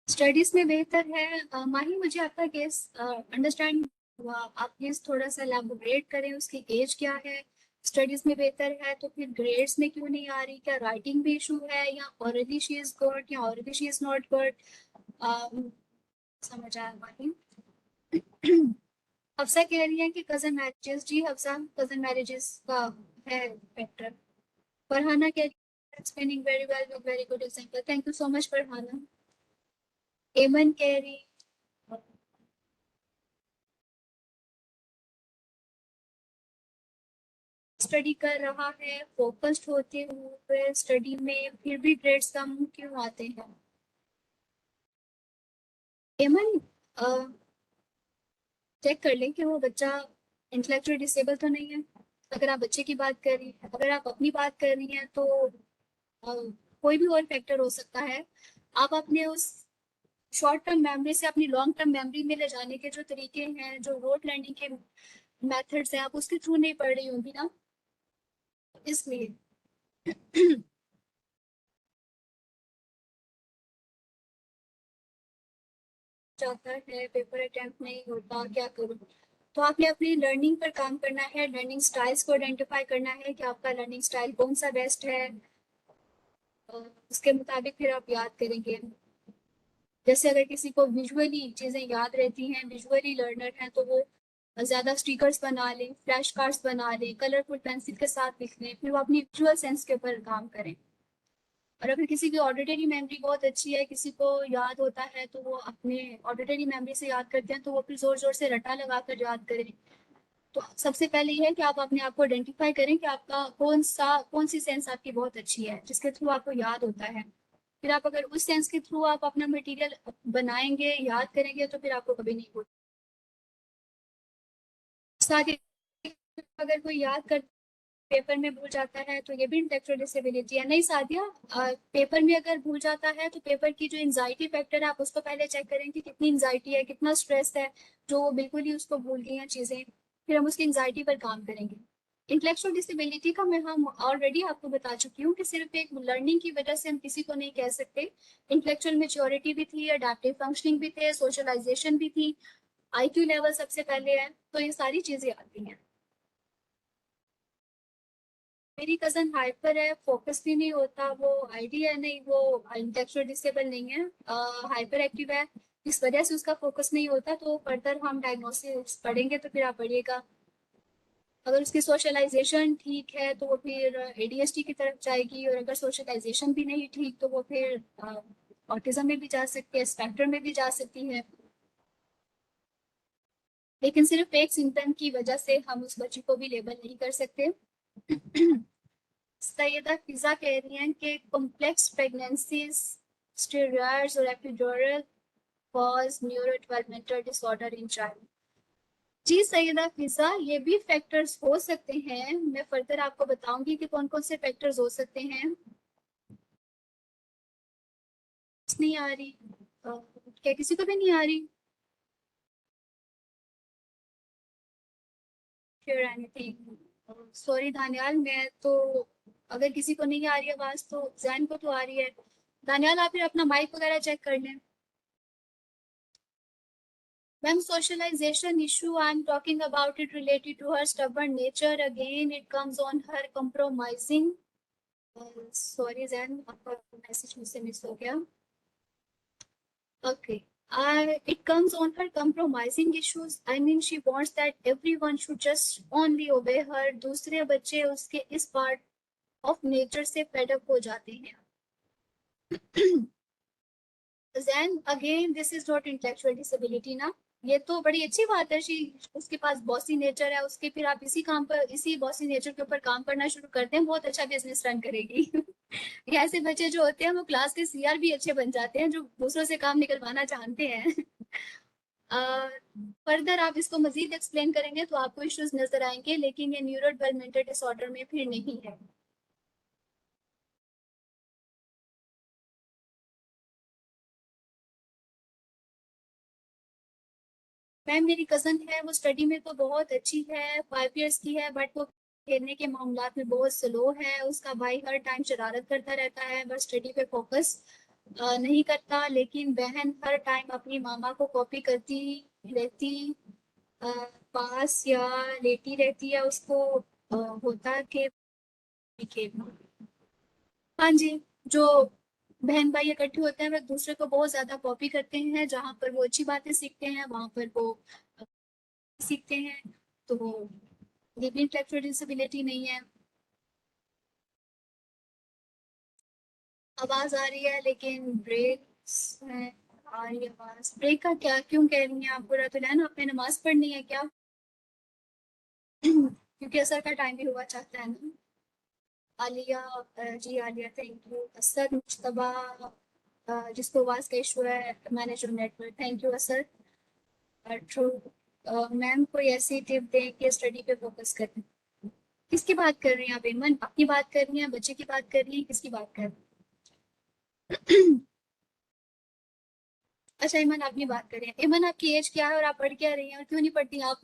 स्टडीज में बेहतर है। माही, मुझे आपका केस अंडरस्टैंड हुआ, आप प्लीज थोड़ा सा एलैबोरेट करें, उसकी एज क्या है? स्टडीज में बेहतर है तो फिर ग्रेड्स में क्यों नहीं आ रही? क्या राइटिंग भी इशू है, या ऑलरेडी शी इज गुड या already she is not good? समझ आया माही? हफ्सा कह रही है कि कजन मैरिजेस, जी हफ्सा, कजन मैरिजेस का है फैक्टर। फरहाना कह रही है explaining very well with very good example, thank you so much Farhana. एमन कह रही स्टडी कर रहा है, फोकस्ड होते हुए स्टडी में फिर भी ग्रेड्स कम क्यों आते हैं? एमन, चेक कर लें कि वो बच्चा इंटेलेक्चुअल डिसेबल तो नहीं है। अगर आप बच्चे की बात कर रही हैं, अगर आप अपनी बात कर रही हैं, तो कोई भी और फैक्टर हो सकता है। आप अपने उस शॉर्ट टर्म मेमोरी से अपनी लॉन्ग टर्म मेमोरी में ले जाने के जो तरीके हैं, जो रोट लर्निंग के मेथड्स हैं, आप उसके थ्रू नहीं पढ़ रही होंगी ना, इसलिए। जाता है, पेपर अटेम्प्ट नहीं होता, क्या करूं? तो आपने अपनी लर्निंग पर काम करना है, लर्निंग स्टाइल्स को आइडेंटिफाई करना है कि आपका लर्निंग स्टाइल कौन सा बेस्ट है। उसके मुताबिक फिर आप याद करेंगे। जैसे अगर किसी को विजुअली चीजें याद रहती हैं, विजुअली लर्नर है, तो वो ज्यादा स्टिकर्स बना लें, फ्लैश कार्ड्स बना लें, कलरफुल पेंसिल के साथ लिख लें, फिर वो अपनी विजुअल सेंस के ऊपर काम करें। और अगर किसी की ऑडिटरी मेमोरी बहुत अच्छी है, किसी को याद होता है, तो वो अपने ऑडिटरी मेमोरी से याद करते हैं, तो वो फिर जोर जोर से रटा लगा कर याद करें। तो सबसे पहले ये है कि आप अपने आप को आइडेंटिफाई करें कि आपका कौन सी सेंस आपकी बहुत अच्छी है, जिसके थ्रू आपको याद होता है। फिर आप अगर उस सेंस के थ्रू आप अपना मटेरियल बनाएंगे, याद करेंगे, तो फिर आपको कभी नहीं भूल। साथ ही अगर कोई याद कर पेपर में भूल जाता है, तो ये भी इंटेलेक्चुअल डिसेबिलिटी है। नहीं सादिया, पेपर में अगर भूल जाता है, तो पेपर की जो एंजाइटी फैक्टर है, आप उसको पहले चेक करें कि कितनी एंजाइटी है, कितना स्ट्रेस है, जो वो बिल्कुल ही उसको भूल गई हैं चीजें। फिर हम उसकी एंजाइटी पर काम करेंगे। इंटेलेक्चुअल डिसेबिलिटी का मैं हम ऑलरेडी आपको बता चुकी हूँ कि सिर्फ एक लर्निंग की वजह से हम किसी को नहीं कह सकते। इंटेलेक्चुअल मेच्योरिटी भी थी, अडेप्टिव फंक्शनिंग भी थे, सोशलाइजेशन भी थी, आईक्यू लेवल सबसे पहले है, तो ये सारी चीजें आती हैं। मेरी कजन हाइपर है, फोकस भी नहीं होता, वो आईडी है नहीं, वो इंटेलेक्चुअल डिसेबल नहीं है, हाइपर एक्टिव है, इस वजह से उसका फोकस नहीं होता। तो फर्दर हम डायग्नोसिस पढ़ेंगे, तो फिर आप पढ़िएगा। अगर उसकी सोशलाइजेशन ठीक है, तो वो फिर एडीएचडी की तरफ जाएगी, और अगर सोशलाइजेशन भी नहीं ठीक, तो वो फिर ऑटिज्म में भी जा सकती है, स्पेक्ट्रम में भी जा सकती है। लेकिन सिर्फ एक सिम्टम की वजह से हम उस बच्ची को भी लेबल नहीं कर सकते। सैयदा फिजा कह रही हैं कि कॉम्प्लेक्स प्रेगनेंसीज, स्टेरॉयड्स और epidural cause neurodevelopmental disorder in child. जी सैयदा फिजा, ये भी फैक्टर्स हो सकते हैं, मैं फर्दर आपको बताऊंगी कि कौन कौन से फैक्टर्स हो सकते हैं। नहीं आ रही? क्या किसी को भी नहीं आ रही? hear anything. Sorry दानियाल, मैं तो अगर किसी को नहीं आ रही आवाज तो जैन को तो आ रही है। दानियाल आप फिर अपना माइक वगैरह चेक कर लें। When socialization issue, I'm talking about it related to her stubborn nature. Again, it comes on her compromising. Sorry, Zain, आपका मैसेज मुझसे मिस हो गया. Okay. It comes on her compromising issues. I mean, she wants that everyone should just only obey her. दूसरे बच्चे उसके इस part of nature से fed up हो जाते हैं. Then again, this is not intellectual disability ना. ये तो बड़ी अच्छी बात है। उसके पास बॉसी नेचर है, उसके फिर आप इसी काम पर, इसी बॉसी नेचर के ऊपर काम करना शुरू करते हैं, बहुत अच्छा बिजनेस रन करेगी। ये ऐसे बच्चे जो होते हैं वो क्लास के सीआर भी अच्छे बन जाते हैं, जो दूसरों से काम निकलवाना चाहते हैं। फर्दर आप इसको मजीद एक्सप्लेन करेंगे तो आपको इश्यूज नजर आएंगे, लेकिन ये न्यूरो डेवलपमेंटल डिसऑर्डर में फिर नहीं है। मैम मेरी कजन है, वो स्टडी में तो बहुत अच्छी है, 5 इयर्स की है, बट वो खेलने के मामलात में बहुत स्लो है। उसका भाई हर टाइम शरारत करता रहता है, बस स्टडी पे फोकस नहीं करता। लेकिन बहन हर टाइम अपनी मामा को कॉपी करती रहती, पास या लेटी रहती है। उसको होता कि खेलना। हाँ जी, जो बहन भाई इकट्ठे होते हैं वे दूसरे को बहुत ज्यादा कॉपी करते हैं। जहाँ पर वो अच्छी बातें सीखते हैं वहां पर वो सीखते हैं। तो ये भी इंटेलेक्चुअल डिसेबिलिटी नहीं है। आवाज आ रही है लेकिन ब्रेक्स है। आ रही है आवाज, ब्रेक का क्या, क्यों कह रही हैं आप? पूरा तो है ना, आपने नमाज पढ़नी है क्या? क्योंकि असर का टाइम भी हुआ चाहता है ना। आलिया, जी आलिया थैंक यू। असर मुश्तबा, जिसको आवाज का इशू है, manage your network, thank you असर। ट्रू। मैम कोई ऐसी टिप दें कि स्टडी पे फोकस करें। किसकी बात कर रही हैं आप? ईमन अपनी बात कर रही हैं, बच्चे की बात कर रही हैं, किसकी बात कर रही हैं? अच्छा ईमन अपनी बात कर रही हैं। ईमन आपकी एज क्या है और आप पढ़ क्या रही हैं और क्यों नहीं पढ़ती आप?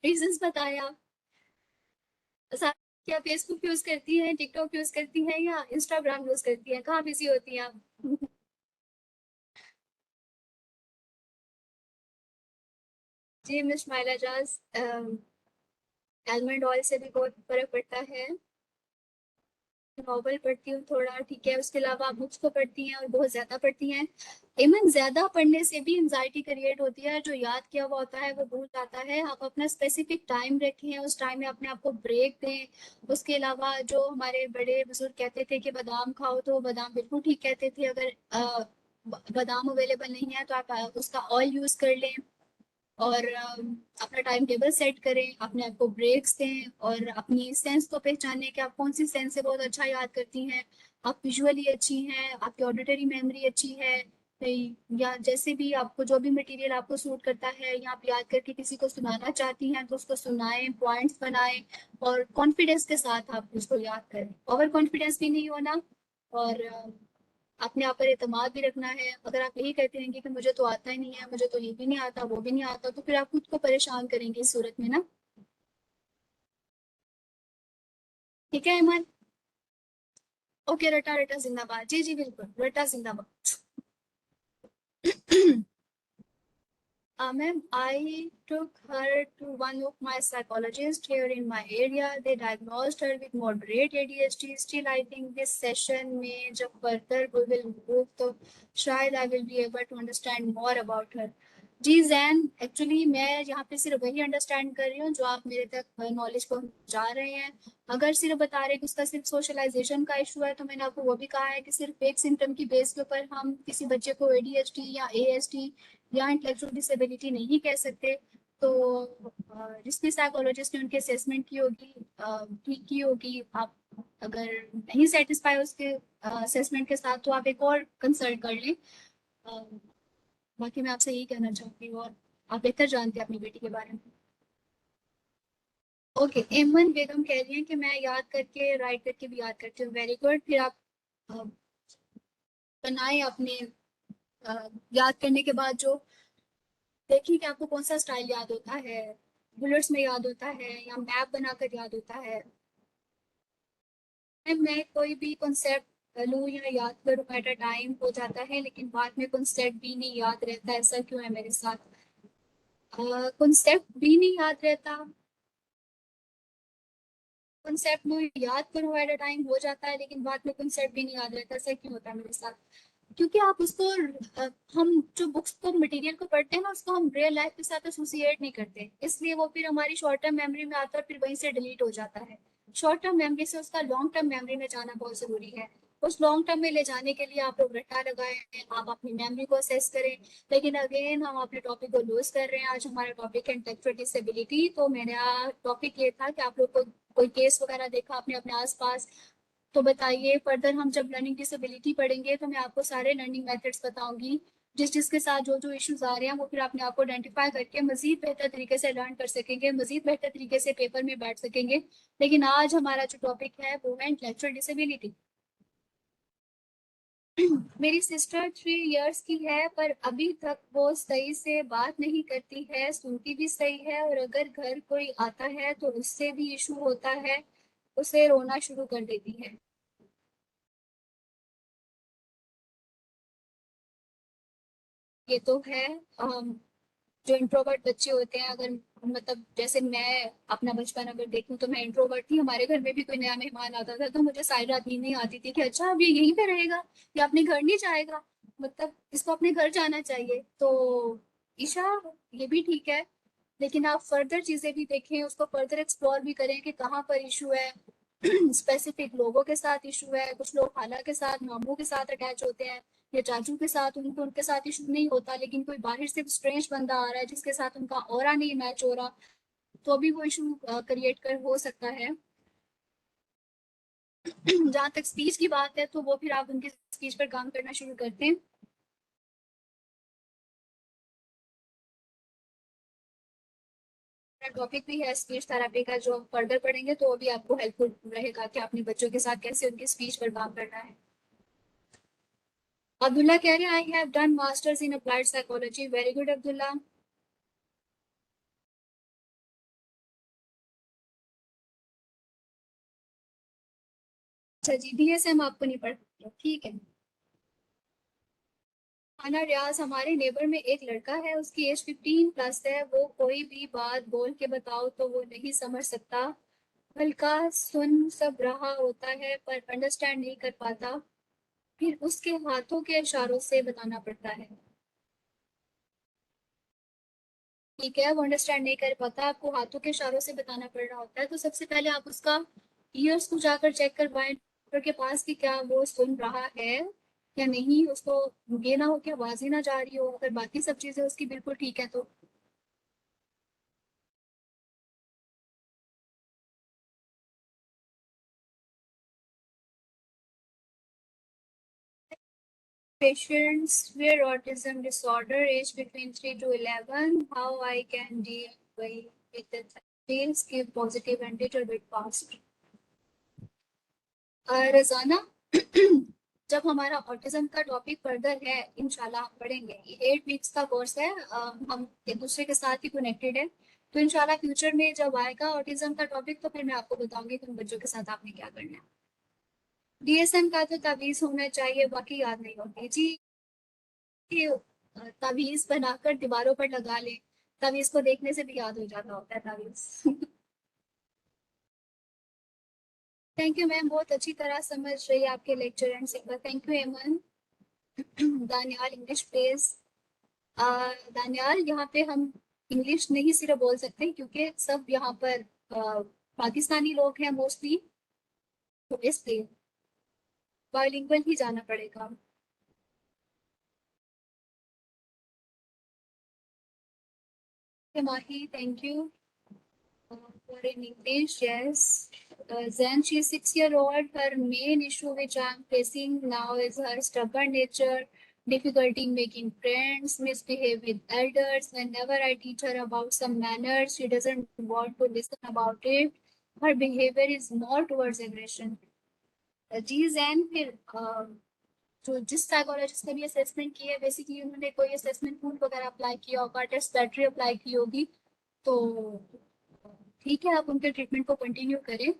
रीजंस बताएं आप। साथ क्या फेसबुक यूज करती हैं, टिकटॉक यूज करती हैं या इंस्टाग्राम यूज करती हैं? कहाँ बिजी होती हैं आप? जी मिस माइला जाज, आलमंड ऑयल से भी बहुत फर्क पड़ता है। नॉवल पढ़ती हूँ थोड़ा, ठीक है। उसके अलावा आप बुक्स को पढ़ती हैं और बहुत ज्यादा पढ़ती हैं। इवन ज्यादा पढ़ने से भी एंजाइटी क्रिएट होती है, जो याद किया हुआ होता है वो भूल जाता है। आप अपना स्पेसिफिक टाइम रखें, उस टाइम में अपने आप को ब्रेक दें। उसके अलावा जो हमारे बड़े बुजुर्ग कहते थे कि बादाम खाओ, तो बादाम बिल्कुल ठीक कहते थे। अगर बादाम अवेलेबल नहीं है तो आप उसका ऑयल यूज कर लें। और अपना टाइम टेबल सेट करें, अपने आप को ब्रेक्स दें और अपनी सेंस को पहचानें कि आप कौन सी सेंस से बहुत अच्छा याद करती हैं। आप विजुअली अच्छी हैं, आपकी ऑडिटरी मेमोरी अच्छी है, या जैसे भी आपको जो भी मटेरियल आपको सूट करता है, या आप याद करके किसी को सुनाना चाहती हैं तो उसको सुनाएं, पॉइंट्स बनाएं और कॉन्फिडेंस के साथ आप उसको याद करें। ओवर कॉन्फिडेंस भी नहीं होना और अपने आप पर एतमाद भी रखना है। अगर आप यही कहते रहेंगे कि मुझे तो आता ही नहीं है, मुझे तो ये भी नहीं आता, वो भी नहीं आता, तो फिर आप खुद को परेशान करेंगे इस सूरत में ना। ठीक है ईमान? ओके, रटा रटा जिंदाबाद। जी जी बिल्कुल, रटा जिंदाबाद। Ma'am, I took her to one of my psychologists here in my area. They diagnosed her with moderate ADHD. Still, I think this session में जब further we will move तो शायद I will be able to understand more about her. जी Jain, actually मैं यहाँ पे सिर्फ वही अंडरस्टैंड कर रही हूँ जो आप मेरे तक नॉलेज पहुँचा रहे हैं। अगर सिर्फ बता रहे कि उसका सिर्फ सोशलाइजेशन का इशू है, तो मैंने आपको वो भी कहा है कि सिर्फ एक सिम्टम की बेस के ऊपर हम किसी बच्चे को ADHD या ASD या इंटेलेक्चुअल डिसेबिलिटी नहीं कह सकते। तो जिसने साइकोलॉजिस्ट ने उनकी असेसमेंट की होगी, ठीक की होगी, आप अगर नहीं सेटिस्फाई उसके असेसमेंट के साथ तो आप एक और कंसल्ट कर लें। बाकी मैं आपसे यही कहना चाहती हूँ, और आप बेहतर जानते हैं अपनी बेटी के बारे में। ओके, एमन बेगम कह रही हैं कि मैं याद करके, राइट करके भी याद करती हूँ। Very good. फिर आप अ, बनाए अपने याद करने के बाद जो देखिए कि आपको कौन सा स्टाइल याद होता है। बुलेट्स में याद होता है या मैप बनाकर याद होता है। मैं कोई भी कॉन्सेप्ट लूँ या याद करूँ एट अ टाइम हो जाता है, लेकिन बाद में कॉन्सेप्ट भी नहीं याद रहता, ऐसा क्यों है मेरे साथ? कॉन्सेप्ट भी नहीं याद रहता, कॉन्सेप्ट में याद करूँ एट अ टाइम हो जाता है, लेकिन बाद में कॉन्सेप्ट भी नहीं याद रहता, ऐसा क्यों होता है मेरे साथ? क्योंकि आप उसको हम जो बुक्स को मटेरियल को पढ़ते हैं ना, उसको हम रियल लाइफ के साथ एसोसिएट नहीं करते, इसलिए वो फिर हमारी शॉर्ट टर्म मेमोरी में आता है, फिर वहीं से डिलीट हो जाता है। शॉर्ट टर्म मेमोरी से उसका लॉन्ग टर्म मेमोरी में जाना बहुत जरूरी है। उस लॉन्ग टर्म में ले जाने के लिए आप लोग रट्टा लगाए, आप अपनी मेमोरी को असेस करें। लेकिन अगेन हम अपने टॉपिक को लूज कर रहे हैं। आज हमारा टॉपिक है इंटेलेक्चुअल डिसेबिलिटी। तो मेरा टॉपिक ये था कि आप लोग को कोई केस वगैरह देखा अपने अपने आसपास तो बताइए। फर्दर हम जब लर्निंग डिसेबिलिटी पढ़ेंगे तो मैं आपको सारे लर्निंग मेथड्स बताऊंगी, जिस जिसके साथ जो जो इश्यूज आ रहे हैं वो फिर अपने आप को आइडेंटिफाई करके मजीद बेहतर तरीके से लर्न कर सकेंगे, मजीद बेहतर तरीके से पेपर में बैठ सकेंगे। लेकिन आज हमारा जो टॉपिक है वो है इंटेलेक्चुअल डिसेबिलिटी। मेरी सिस्टर 3 इयर्स की है, पर अभी तक वो सही से बात नहीं करती है, सुनती भी सही है, और अगर घर कोई आता है तो उससे भी इशू होता है, उसे रोना शुरू कर देती है। ये तो है। जो इंट्रोवर्ट बच्चे होते हैं, अगर मतलब जैसे मैं अपना बचपन अगर देखूं तो मैं इंट्रोवर्ट थी। हमारे घर में भी कोई नया मेहमान आता था तो मुझे सारी रात नींद नहीं आती थी कि अच्छा अब ये यहीं पे रहेगा या अपने घर नहीं जाएगा, मतलब इसको अपने घर जाना चाहिए। तो ईशा, ये भी ठीक है, लेकिन आप फर्दर चीजें भी देखें, उसको फर्दर एक्सप्लोर भी करें कि कहाँ पर इशू है। स्पेसिफिक लोगों के साथ इशू है, कुछ लोग खाला के साथ मामू के साथ अटैच होते हैं, या चाचू के साथ, उनको उनके साथ इशू नहीं होता, लेकिन कोई बाहर से स्ट्रेंज बंदा आ रहा है जिसके साथ उनका ऑरा नहीं मैच हो रहा, तो अभी वो इशू क्रिएट कर हो सकता है। जहाँ तक स्पीच की बात है तो वो फिर आप उनकी स्पीच पर काम करना शुरू करते हैं। टॉपिक भी है स्पीच थेरेपी का, जो फर्दर पढ़ेंगे तो वो भी आपको हेल्पफुल रहेगा कि अपने बच्चों के साथ कैसे उनकी स्पीच पर काम करना है। अब्दुल्ला कह रहे हैं I have done masters in applied psychology. Very good Abdullah. अच्छा जी, डीएसएम आपको नहीं पढ़, ठीक है। अना रियाज, हमारे नेबर में एक लड़का है, उसकी एज 15+ है, वो कोई भी बात बोल के बताओ तो वो नहीं समझ सकता, हल्का सुन सब रहा होता है पर अंडरस्टैंड नहीं कर पाता, फिर उसके हाथों के इशारों से बताना पड़ता है। ठीक है, वो अंडरस्टैंड नहीं कर पाता, आपको हाथों के इशारों से बताना पड़ रहा होता है, तो सबसे पहले आप उसका ईयर्स को जाकर चेक करवाएं डॉक्टर के पास कि क्या वो सुन रहा है या नहीं। उसको ये ना हो कि आवाज ही ना जा रही हो, अगर बाकी सब चीजें उसकी बिल्कुल ठीक है तो। Patients with autism disorder age between 3 to 11, how I can deal with the feels, give positive and little bit fast. रजाना, जब हमारा ऑटिज्म का टॉपिक फर्दर है इंशाल्लाह हम पढ़ेंगे, ये 8 वीक्स का कोर्स है, हम एक दूसरे के साथ ही कनेक्टेड है, तो इंशाल्लाह फ्यूचर में जब आएगा ऑटिज्म का टॉपिक तो फिर मैं आपको बताऊंगी कि उन बच्चों के साथ आपने क्या करना है। डीएसएम का तो तावीज होना चाहिए, बाकी याद नहीं होती जी। कि तावीज बनाकर दीवारों पर लगा ले, तावीज को देखने से भी याद हो जाता होता है तावीज। थैंक यू मैम, बहुत अच्छी तरह समझ रही है आपके lecture and simple. Thank you एमन। Daniyal English please. दानियाल, यहाँ पे हम इंग्लिश नहीं सिर्फ बोल सकते क्योंकि सब यहाँ पर पाकिस्तानी लोग हैं मोस्टली, तो इसलिए बाइलिंगुअल ही जाना पड़ेगा। Mahi, thank you for in English, yes. Then she's 6 year old. Her main issue which I'm facing now is her stubborn nature, difficulty in making friends, misbehave with elders. Whenever I teach her about some manners, she doesn't want to listen about it. Her behavior is more towards aggression. जी जैन, फिर जो जिस psychologist ने भी assessment की है, basically उन्होंने कोई assessment tool वगैरह अप्लाई किया होगा, टेस्ट बैटरी अप्लाई की होगी, तो ठीक है, आप उनके ट्रीटमेंट को कंटिन्यू करें।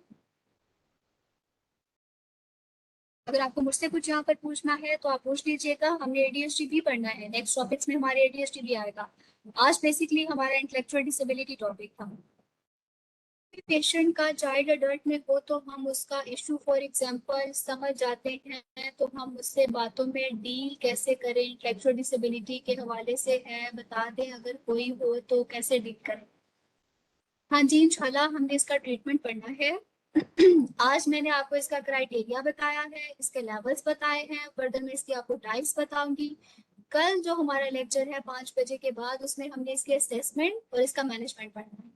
अगर आपको मुझसे कुछ यहाँ पर पूछना है तो आप पूछ लीजिएगा। हमने एडीएचडी भी पढ़ना है, नेक्स्ट टॉपिक्स में हमारे एडीएचडी भी आएगा। आज बेसिकली हमारा इंटेलेक्चुअल डिसेबिलिटी टॉपिक था। पेशेंट का चाइल्ड अडल्ट में हो तो हम उसका इशू फॉर एग्जांपल समझ जाते हैं, तो हम उससे बातों में डील कैसे करें, इंटेलेक्चुअल डिसेबिलिटी के हवाले से है, बता दें अगर कोई हो तो कैसे डील करें। हाँ जी, इंशाल्लाह हमने इसका ट्रीटमेंट पढ़ना है। आज मैंने आपको इसका क्राइटेरिया बताया है, इसके लेवल्स बताए हैं, फर्दर में इसकी आपको टाइप्स बताऊंगी। कल जो हमारा लेक्चर है 5 बजे के बाद, उसमें हमने इसके असेसमेंट और इसका मैनेजमेंट पढ़ना है।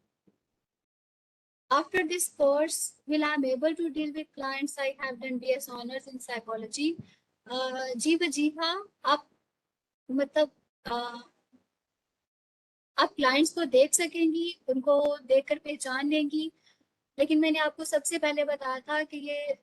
After this course, will I am able to deal with clients I have done BS honors in psychology? जी हाँ, आप मतलब आप क्लाइंट्स को देख सकेंगी, उनको देखकर पहचान लेंगी। लेकिन मैंने आपको सबसे पहले बताया था कि ये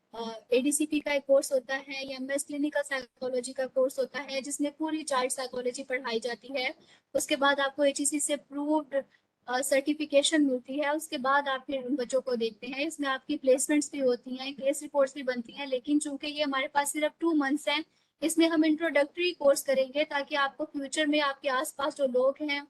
एडीसीपी का एक कोर्स होता है, ये एमएस क्लिनिकल साइकोलॉजी का कोर्स होता है, जिसमें पूरी चाइल्ड साइकोलॉजी पढ़ाई जाती है। उसके बाद आपको एचईसी से प्रूव्ड सर्टिफिकेशन मिलती है, उसके बाद आप फिर उन बच्चों को देखते हैं। इसमें आपकी प्लेसमेंट्स भी होती हैं, केस रिपोर्ट्स भी बनती हैं। लेकिन चूंकि ये हमारे पास सिर्फ 2 मंथ्स हैं, इसमें हम इंट्रोडक्टरी कोर्स करेंगे ताकि आपको फ्यूचर में आपके आसपास जो लोग हैं,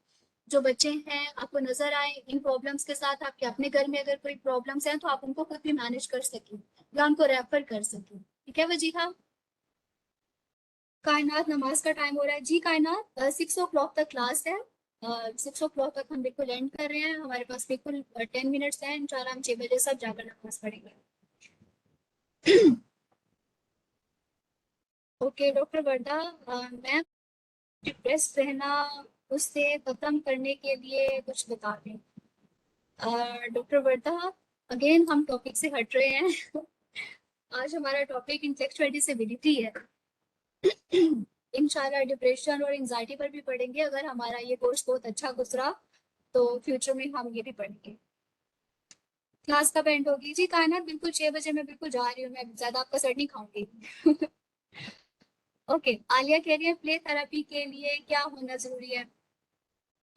जो बच्चे हैं, आपको नजर आए इन प्रॉब्लम्स के साथ। आपके अपने घर में अगर कोई प्रॉब्लम्स हैं तो आप उनको खुद भी मैनेज कर सकें या उनको रेफर कर सकें। ठीक है वजीहा? कायनात, नमाज का टाइम हो रहा है जी। कायनात 6 o'clock तक क्लास है, 6 o'clock तक हम बिल्कुल एंड कर रहे हैं। हमारे पास बिल्कुल 10 मिनट्स हैं, इंशाल्लाह हम 6 बजे सब जाकर नमाज पढ़ेंगे। ओके डॉक्टर वर्दा, मैं डिप्रेस रहना उससे खत्म करने के लिए कुछ बता दें। डॉक्टर वर्दा, अगेन हम टॉपिक से हट रहे हैं। आज हमारा टॉपिक इंटेलेक्चुअल डिसेबिलिटी है। इंशाल्लाह डिप्रेशन और एंजाइटी पर भी पढ़ेंगे। अगर हमारा ये कोर्स बहुत अच्छा गुजरा तो फ्यूचर में हम ये भी पढ़ेंगे। क्लास कब एंड होगी जी? कायनात बिल्कुल 6 बजे मैं बिल्कुल जा रही हूँ, मैं ज्यादा आपका सर नहीं खाऊंगी। ओके, आलिया कह रही है प्ले थेरेपी के लिए क्या होना जरूरी है?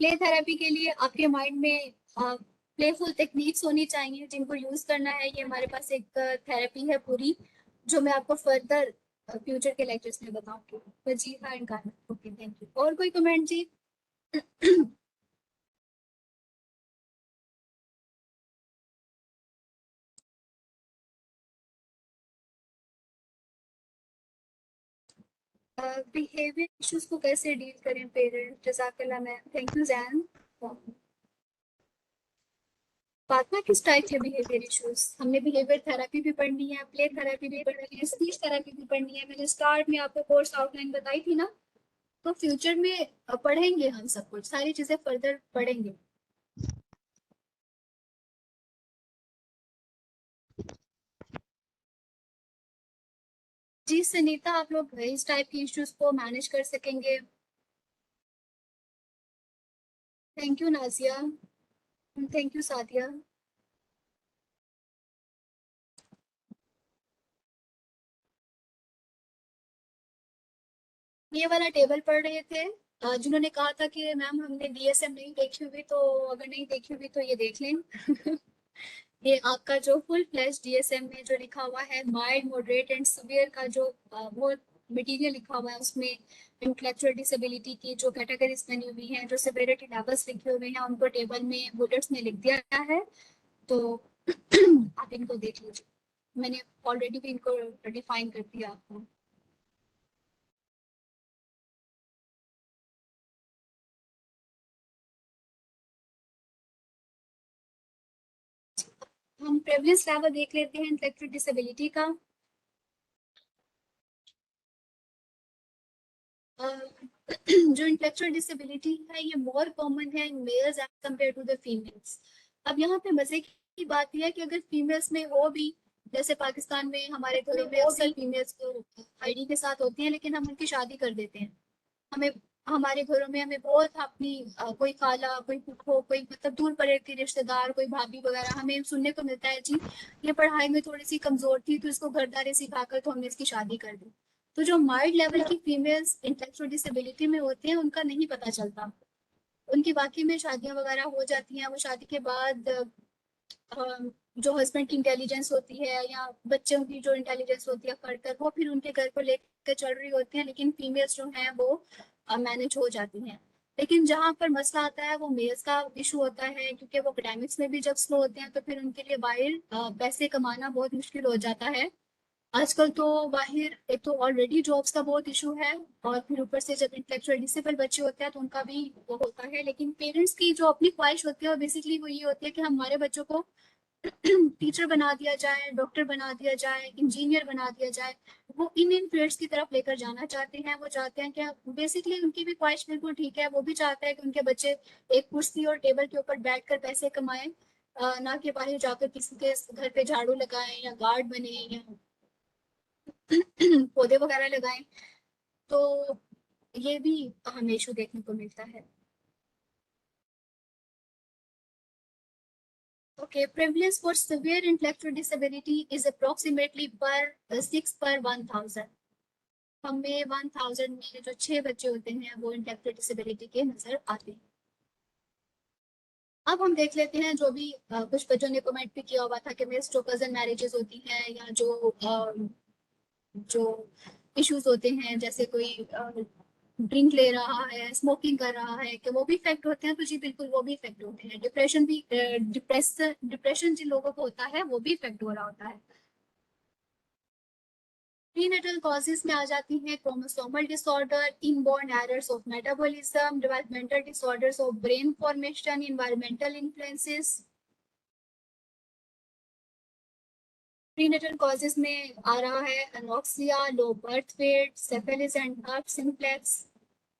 प्ले थेरेपी के लिए आपके माइंड में प्लेफुल टेक्निक्स होनी चाहिए जिनको यूज करना है। ये हमारे पास एक थेरेपी है पूरी, जो मैं आपको फर्दर फ्यूचर के लेक्चर्स में बताऊंगी। तो जी हाँ, इनका ओके, थैंक यू। और कोई कमेंट जी? बिहेवियर इश्यूज को कैसे डील करें पेरेंट? जज़ाकल्लाह ma'am, thank you Jain. Fatima, किस टाइप के बिहेवियर इश्यूज? हमने बिहेवियर थेरेपी भी पढ़नी है, प्ले थेरेपी भी पढ़नी है, स्पीच थेरेपी भी पढ़नी है। मैंने स्टार्ट में आपको कोर्स आउटलाइन बताई थी ना, तो फ्यूचर में पढ़ेंगे हम सब कुछ, सारी चीजें फर्दर पढ़ेंगे। जी सुनीता, आप लोग इस टाइप के इश्यूज को मैनेज कर सकेंगे। Thank you Nazia, thank you Sadia. ये वाला टेबल पढ़ रहे थे, जिन्होंने कहा था कि मैम हमने डीएसएम नहीं देखी हुई, तो अगर नहीं देखी हुई तो ये देख लें। ये आपका जो फुल फ्लैश डीएसएम में जो लिखा हुआ है माइल्ड, मॉडरेट एंड सीवियर का जो वो मटेरियल लिखा हुआ है, उसमें इंटेलेक्चुअल डिसेबिलिटी की जो कैटेगरीज बनी हुई हैं, जो सेवेरिटी लेवल्स लिखे हुए हैं, उनको टेबल में बुलेट्स में लिख दिया गया है। तो आप इनको देख लीजिए, मैंने ऑलरेडी भी इनको डिफाइन कर दिया आपको। हम प्रेवलेंस लेवल देख लेते हैं इंटेलेक्चुअल डिसेबिलिटी का। जो इंटेलेक्चुअल डिसेबिलिटी है ये मोर कॉमन है in males as compare to the females. अब यहाँ पे मजे की बात यह है कि अगर फीमेल्स में हो भी, जैसे पाकिस्तान में हमारे घरों में अक्सर फीमेल्स को आईडी के साथ होती हैं, लेकिन हम उनकी शादी कर देते हैं। हमें हमारे घरों में हमें बहुत अपनी कोई खाला, कोई फूफो, कोई मतलब दूर परे के रिश्तेदार, कोई भाभी वगैरह, हमें सुनने को मिलता है जी ये पढ़ाई में थोड़ी सी कमजोर थी तो इसको घरदारी सिखाकर तो हमने इसकी शादी कर दी। तो जो माइल्ड लेवल की फीमेल्स इंटेलेक्चुअल डिसेबिलिटी में होते हैं उनका नहीं पता चलता, उनकी वाकई में शादियां वगैरह हो जाती हैं। वो शादी के बाद जो हस्बैंड की इंटेलिजेंस होती है या बच्चों की जो इंटेलिजेंस होती है फर्दर, वो फिर उनके घर को लेकर चल रही होती है, लेकिन फीमेल्स जो हैं वो मैनेज हो जाती हैं। लेकिन जहाँ पर मसला आता है वो मेल्स का इशू होता है, क्योंकि वो एकेडमिक्स में भी जब स्लो होते हैं तो फिर उनके लिए बाहर पैसे कमाना बहुत मुश्किल हो जाता है। आजकल तो बाहर एक तो ऑलरेडी जॉब्स का बहुत इशू है, और फिर ऊपर से जब इंटेलेक्चुअल डिसेबल बच्चे होते हैं तो उनका भी वो होता है। लेकिन पेरेंट्स की जो अपनी ख्वाहिश होती है वो बेसिकली वो ये होती है कि हमारे बच्चों को टीचर बना दिया जाए, डॉक्टर बना दिया जाए, इंजीनियर बना दिया जाए। वो इन फील्ड्स की तरफ लेकर जाना चाहते हैं। वो चाहते हैं कि बेसिकली उनकी भी ख्वाहिश बिल्कुल ठीक है, वो भी चाहते हैं कि उनके बच्चे एक कुर्सी और टेबल के ऊपर बैठकर पैसे कमाएं, ना कि बाहर जाकर किसी के घर पे झाड़ू लगाएं या गार्ड बने या पौधे वगैरह लगाएं। तो ये भी हमें इशू देखने को मिलता है। Okay, prevalence for severe intellectual disability is approximately per 6 per 1000। हमें 1000 में जो 6 बच्चे होते हैं वो इंटेलेक्चुअल डिसेबिलिटी के नजर आते हैं। अब हम देख लेते हैं जो भी कुछ बच्चों ने कमेंट भी किया हुआ था कि मेरे जो कजन मैरिजेस होती हैं या जो इश्यूज होते हैं, जैसे कोई ड्रिंक ले रहा है, स्मोकिंग कर रहा है, कि वो भी इफेक्ट होते हैं। तो जी बिल्कुल वो भी इफेक्ट होते हैं। डिप्रेशन भी डिप्रेशन जिन लोगों को होता है वो भी इफेक्ट हो रहा होता है। प्रीनेटल कॉजेज में आ जाती हैं chromosomal disorder, inborn errors of metabolism, developmental disorders of brain formation, environmental influences. Prenatal causes में आ रहा है anoxia, low birth weight, syphilis and herpes simplex.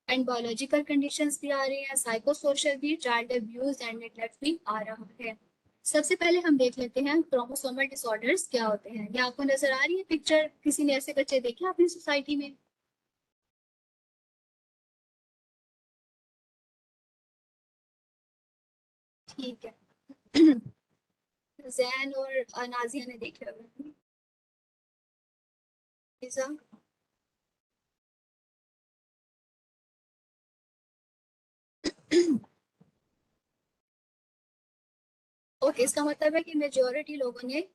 And biological conditions भी आ रही हैं, साइकोसोशल भी, चाइल्ड अब्यूज एंड नेगलेक्ट भी आ रहा है। सबसे पहले हम देख लेते हैं क्रोमोसोमल डिसऑर्डर्स क्या होते हैं। ये आपको नजर आ रही है पिक्चर? किसी ने ऐसे बच्चे देखे अपनी सोसाइटी में? ठीक है। जैन और नाजिया ने देखे होंगे। पिज्जा। ओके, इसका मतलब है कि मेजोरिटी लोगों ने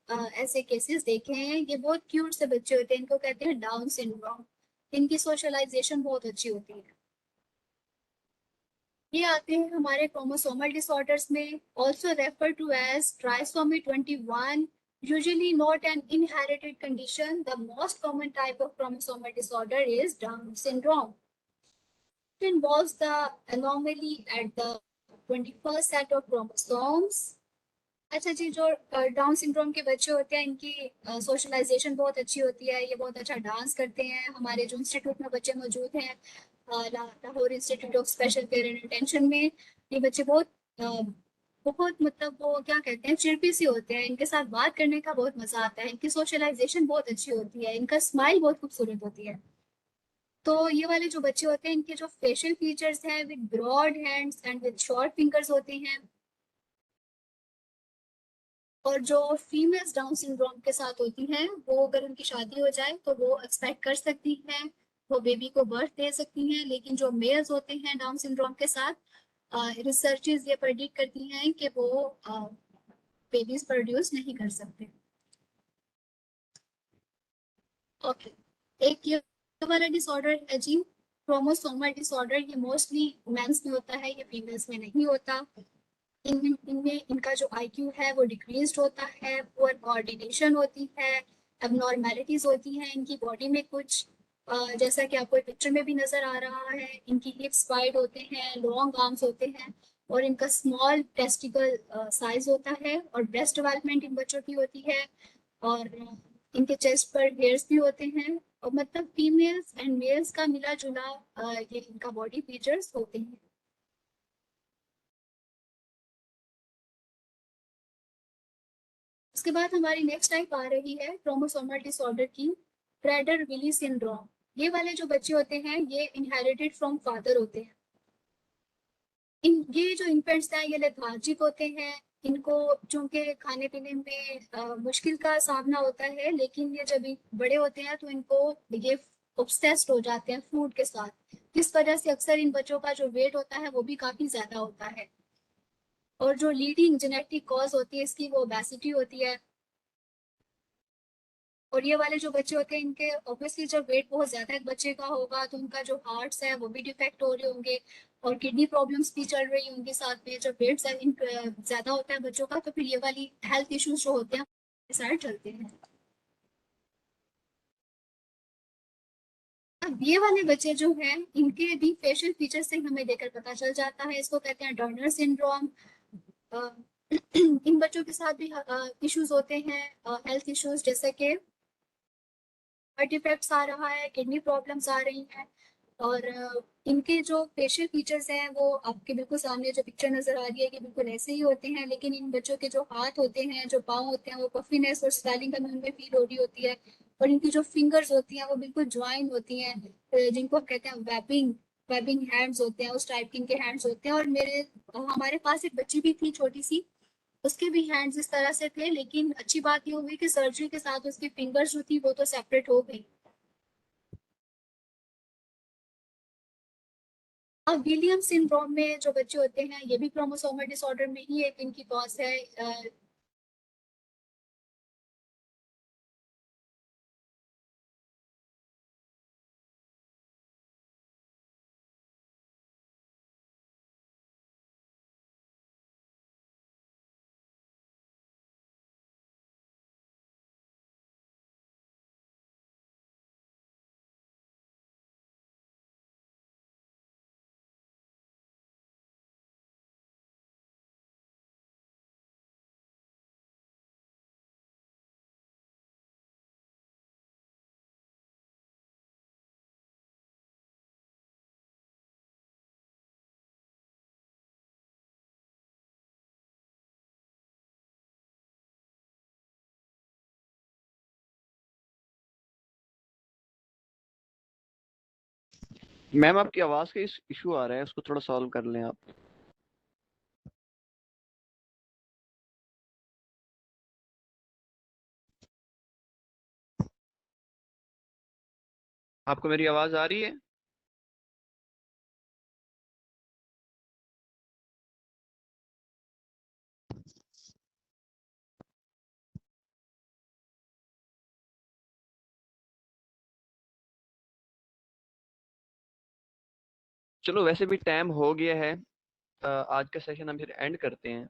ऐसे केसेस देखे हैं। ये बहुत क्यूट से बच्चे होते हैं, इनको कहते हैं डाउन सिंड्रोम। इनकी सोशलाइजेशन बहुत अच्छी होती है। ये आते हैं हमारे क्रोमोसोमल डिसऑर्डर्स में, also refer to as trisomy 21, usually not an inherited condition. The most common type of chromosomal disorder is Down syndrome. It involves the anomaly at the 21st set of chromosomes. अच्छा जी, जो down syndrome के बच्चे होते हैं इनकी socialisation बहुत अच्छी होती है। ये बहुत अच्छा डांस करते हैं। हमारे जो इंस्टीट्यूट में बच्चे मौजूद हैं, Lahore institute of special care and attention में, ये बच्चे बहुत मतलब वो क्या कहते हैं, चिरपी सी होते हैं। इनके साथ बात करने का बहुत मजा आता है। इनकी सोशलाइजेशन बहुत अच्छी होती है। इनका स्माइल बहुत खूबसूरत होती है। तो ये वाले जो बच्चे होते हैं इनके जो फेशियल फीचर्स हैं with broad hands and with short fingers होते हैं। और जो फीमेल्स डाउन सिंड्रोम के साथ होती हैं, वो अगर उनकी शादी हो जाए तो वो एक्सपेक्ट कर सकती हैं, वो बेबी को बर्थ दे सकती हैं। लेकिन जो मेल्स होते हैं डाउन सिंड्रोम के साथ, रिसर्चेस ये प्रेडिक्ट करती हैं कि वो बेबीज प्रोड्यूस नहीं कर सकते। ओके, एक ये वाला डिसऑर्डर है जी, क्रोमोसोमल डिसऑर्डर। ये मोस्टली मेंस में होता है, ये फीमेल्स में नहीं होता। इनमें इनका जो आईक्यू है वो डिक्रीज होता है, पुअर कोऑर्डिनेशन होती है, एबनॉर्मेलिटीज होती हैं इनकी बॉडी में कुछ, जैसा कि आपको पिक्चर में भी नजर आ रहा है। इनकी हिप्स वाइड होते हैं, लॉन्ग आर्म्स होते हैं, और इनका स्मॉल टेस्टिकल साइज होता है, और ब्रेस्ट डेवलपमेंट इन बच्चों की होती है, और इनके चेस्ट पर हेयर्स भी होते हैं। और मतलब फीमेल्स एंड मेल्स का मिला जुला ये इनका बॉडी फीचर्स होते हैं। उसके बाद हमारी नेक्स्ट टाइप आ रही है क्रोमोसोमल डिसऑर्डर की, प्रेडर विली सिंड्रोम। ये वाले जो बच्चे होते हैं ये इनहेरिटेड फ्रॉम फादर होते हैं। ये जो इन्फेंट्स हैं ये लेथार्जिक होते हैं। इनको चूंकि खाने पीने में मुश्किल का सामना होता है, लेकिन ये जब बड़े होते हैं तो इनको ये ऑब्सेस्ड हो जाते हैं फूड के साथ, जिस वजह से अक्सर इन बच्चों का जो वेट होता है वो भी काफी ज्यादा होता है। और जो लीडिंग जेनेटिक कॉज होती है इसकी वो ओबेसिटी होती है। और ये वाले जो बच्चे होते हैं इनके ऑब्वियसली जब वेट बहुत ज्यादा एक बच्चे का होगा तो उनका जो हार्ट्स है वो भी डिफेक्ट हो रहे होंगे और किडनी प्रॉब्लम्स भी चल रही होंगी साथ में। जब वेट ज्यादा होता है बच्चों का तो फिर ये वाली हेल्थ इश्यूज जो होते हैं सारे चलते हैं। अब ये वाले बच्चे जो हैं इनके भी फेशियल फीचर से हमें देखकर पता चल जाता है, इसको कहते हैं टर्नर सिंड्रोम। इन बच्चों के साथ भी इश्यूज होते हैं, हेल्थ इश्यूज, जैसे कि हार्ट इफेक्ट्स आ रहा है, किडनी प्रॉब्लम्स आ रही हैं। और इनके जो फेशियल फीचर्स हैं वो आपके बिल्कुल सामने जो पिक्चर नजर आ रही है कि बिल्कुल ऐसे ही होते हैं, लेकिन इन बच्चों के जो हाथ होते हैं, जो पाँव होते हैं, वो पफीनेस और स्वेलिंग हमें उनमें फील हो रही होती है। और इनकी जो फिंगर्स होती हैं वो बिल्कुल ज्वाइन होती हैं, जिनको हम कहते हैं वेबिंग वेबिंग हैंड्स होते हैं, उस टाइप के इनके हैंड्स होते हैं। और हमारे पास एक बच्ची भी थी छोटी सी, उसके भी हैंड्स इस तरह से थे, लेकिन अच्छी बात ये हुई कि सर्जरी के साथ उसकी फिंगर्स जो थी वो तो सेपरेट हो गई। अब विलियम सिंड्रोम में जो बच्चे होते हैं ये भी क्रोमोसोमल डिसऑर्डर में ही एक इनकी कॉज है। मैम आपकी आवाज का इशू आ रहा है, उसको थोड़ा सॉल्व कर लें आप। आपको मेरी आवाज आ रही है? चलो वैसे भी टाइम हो गया है, आज का सेशन हम फिर एंड करते हैं।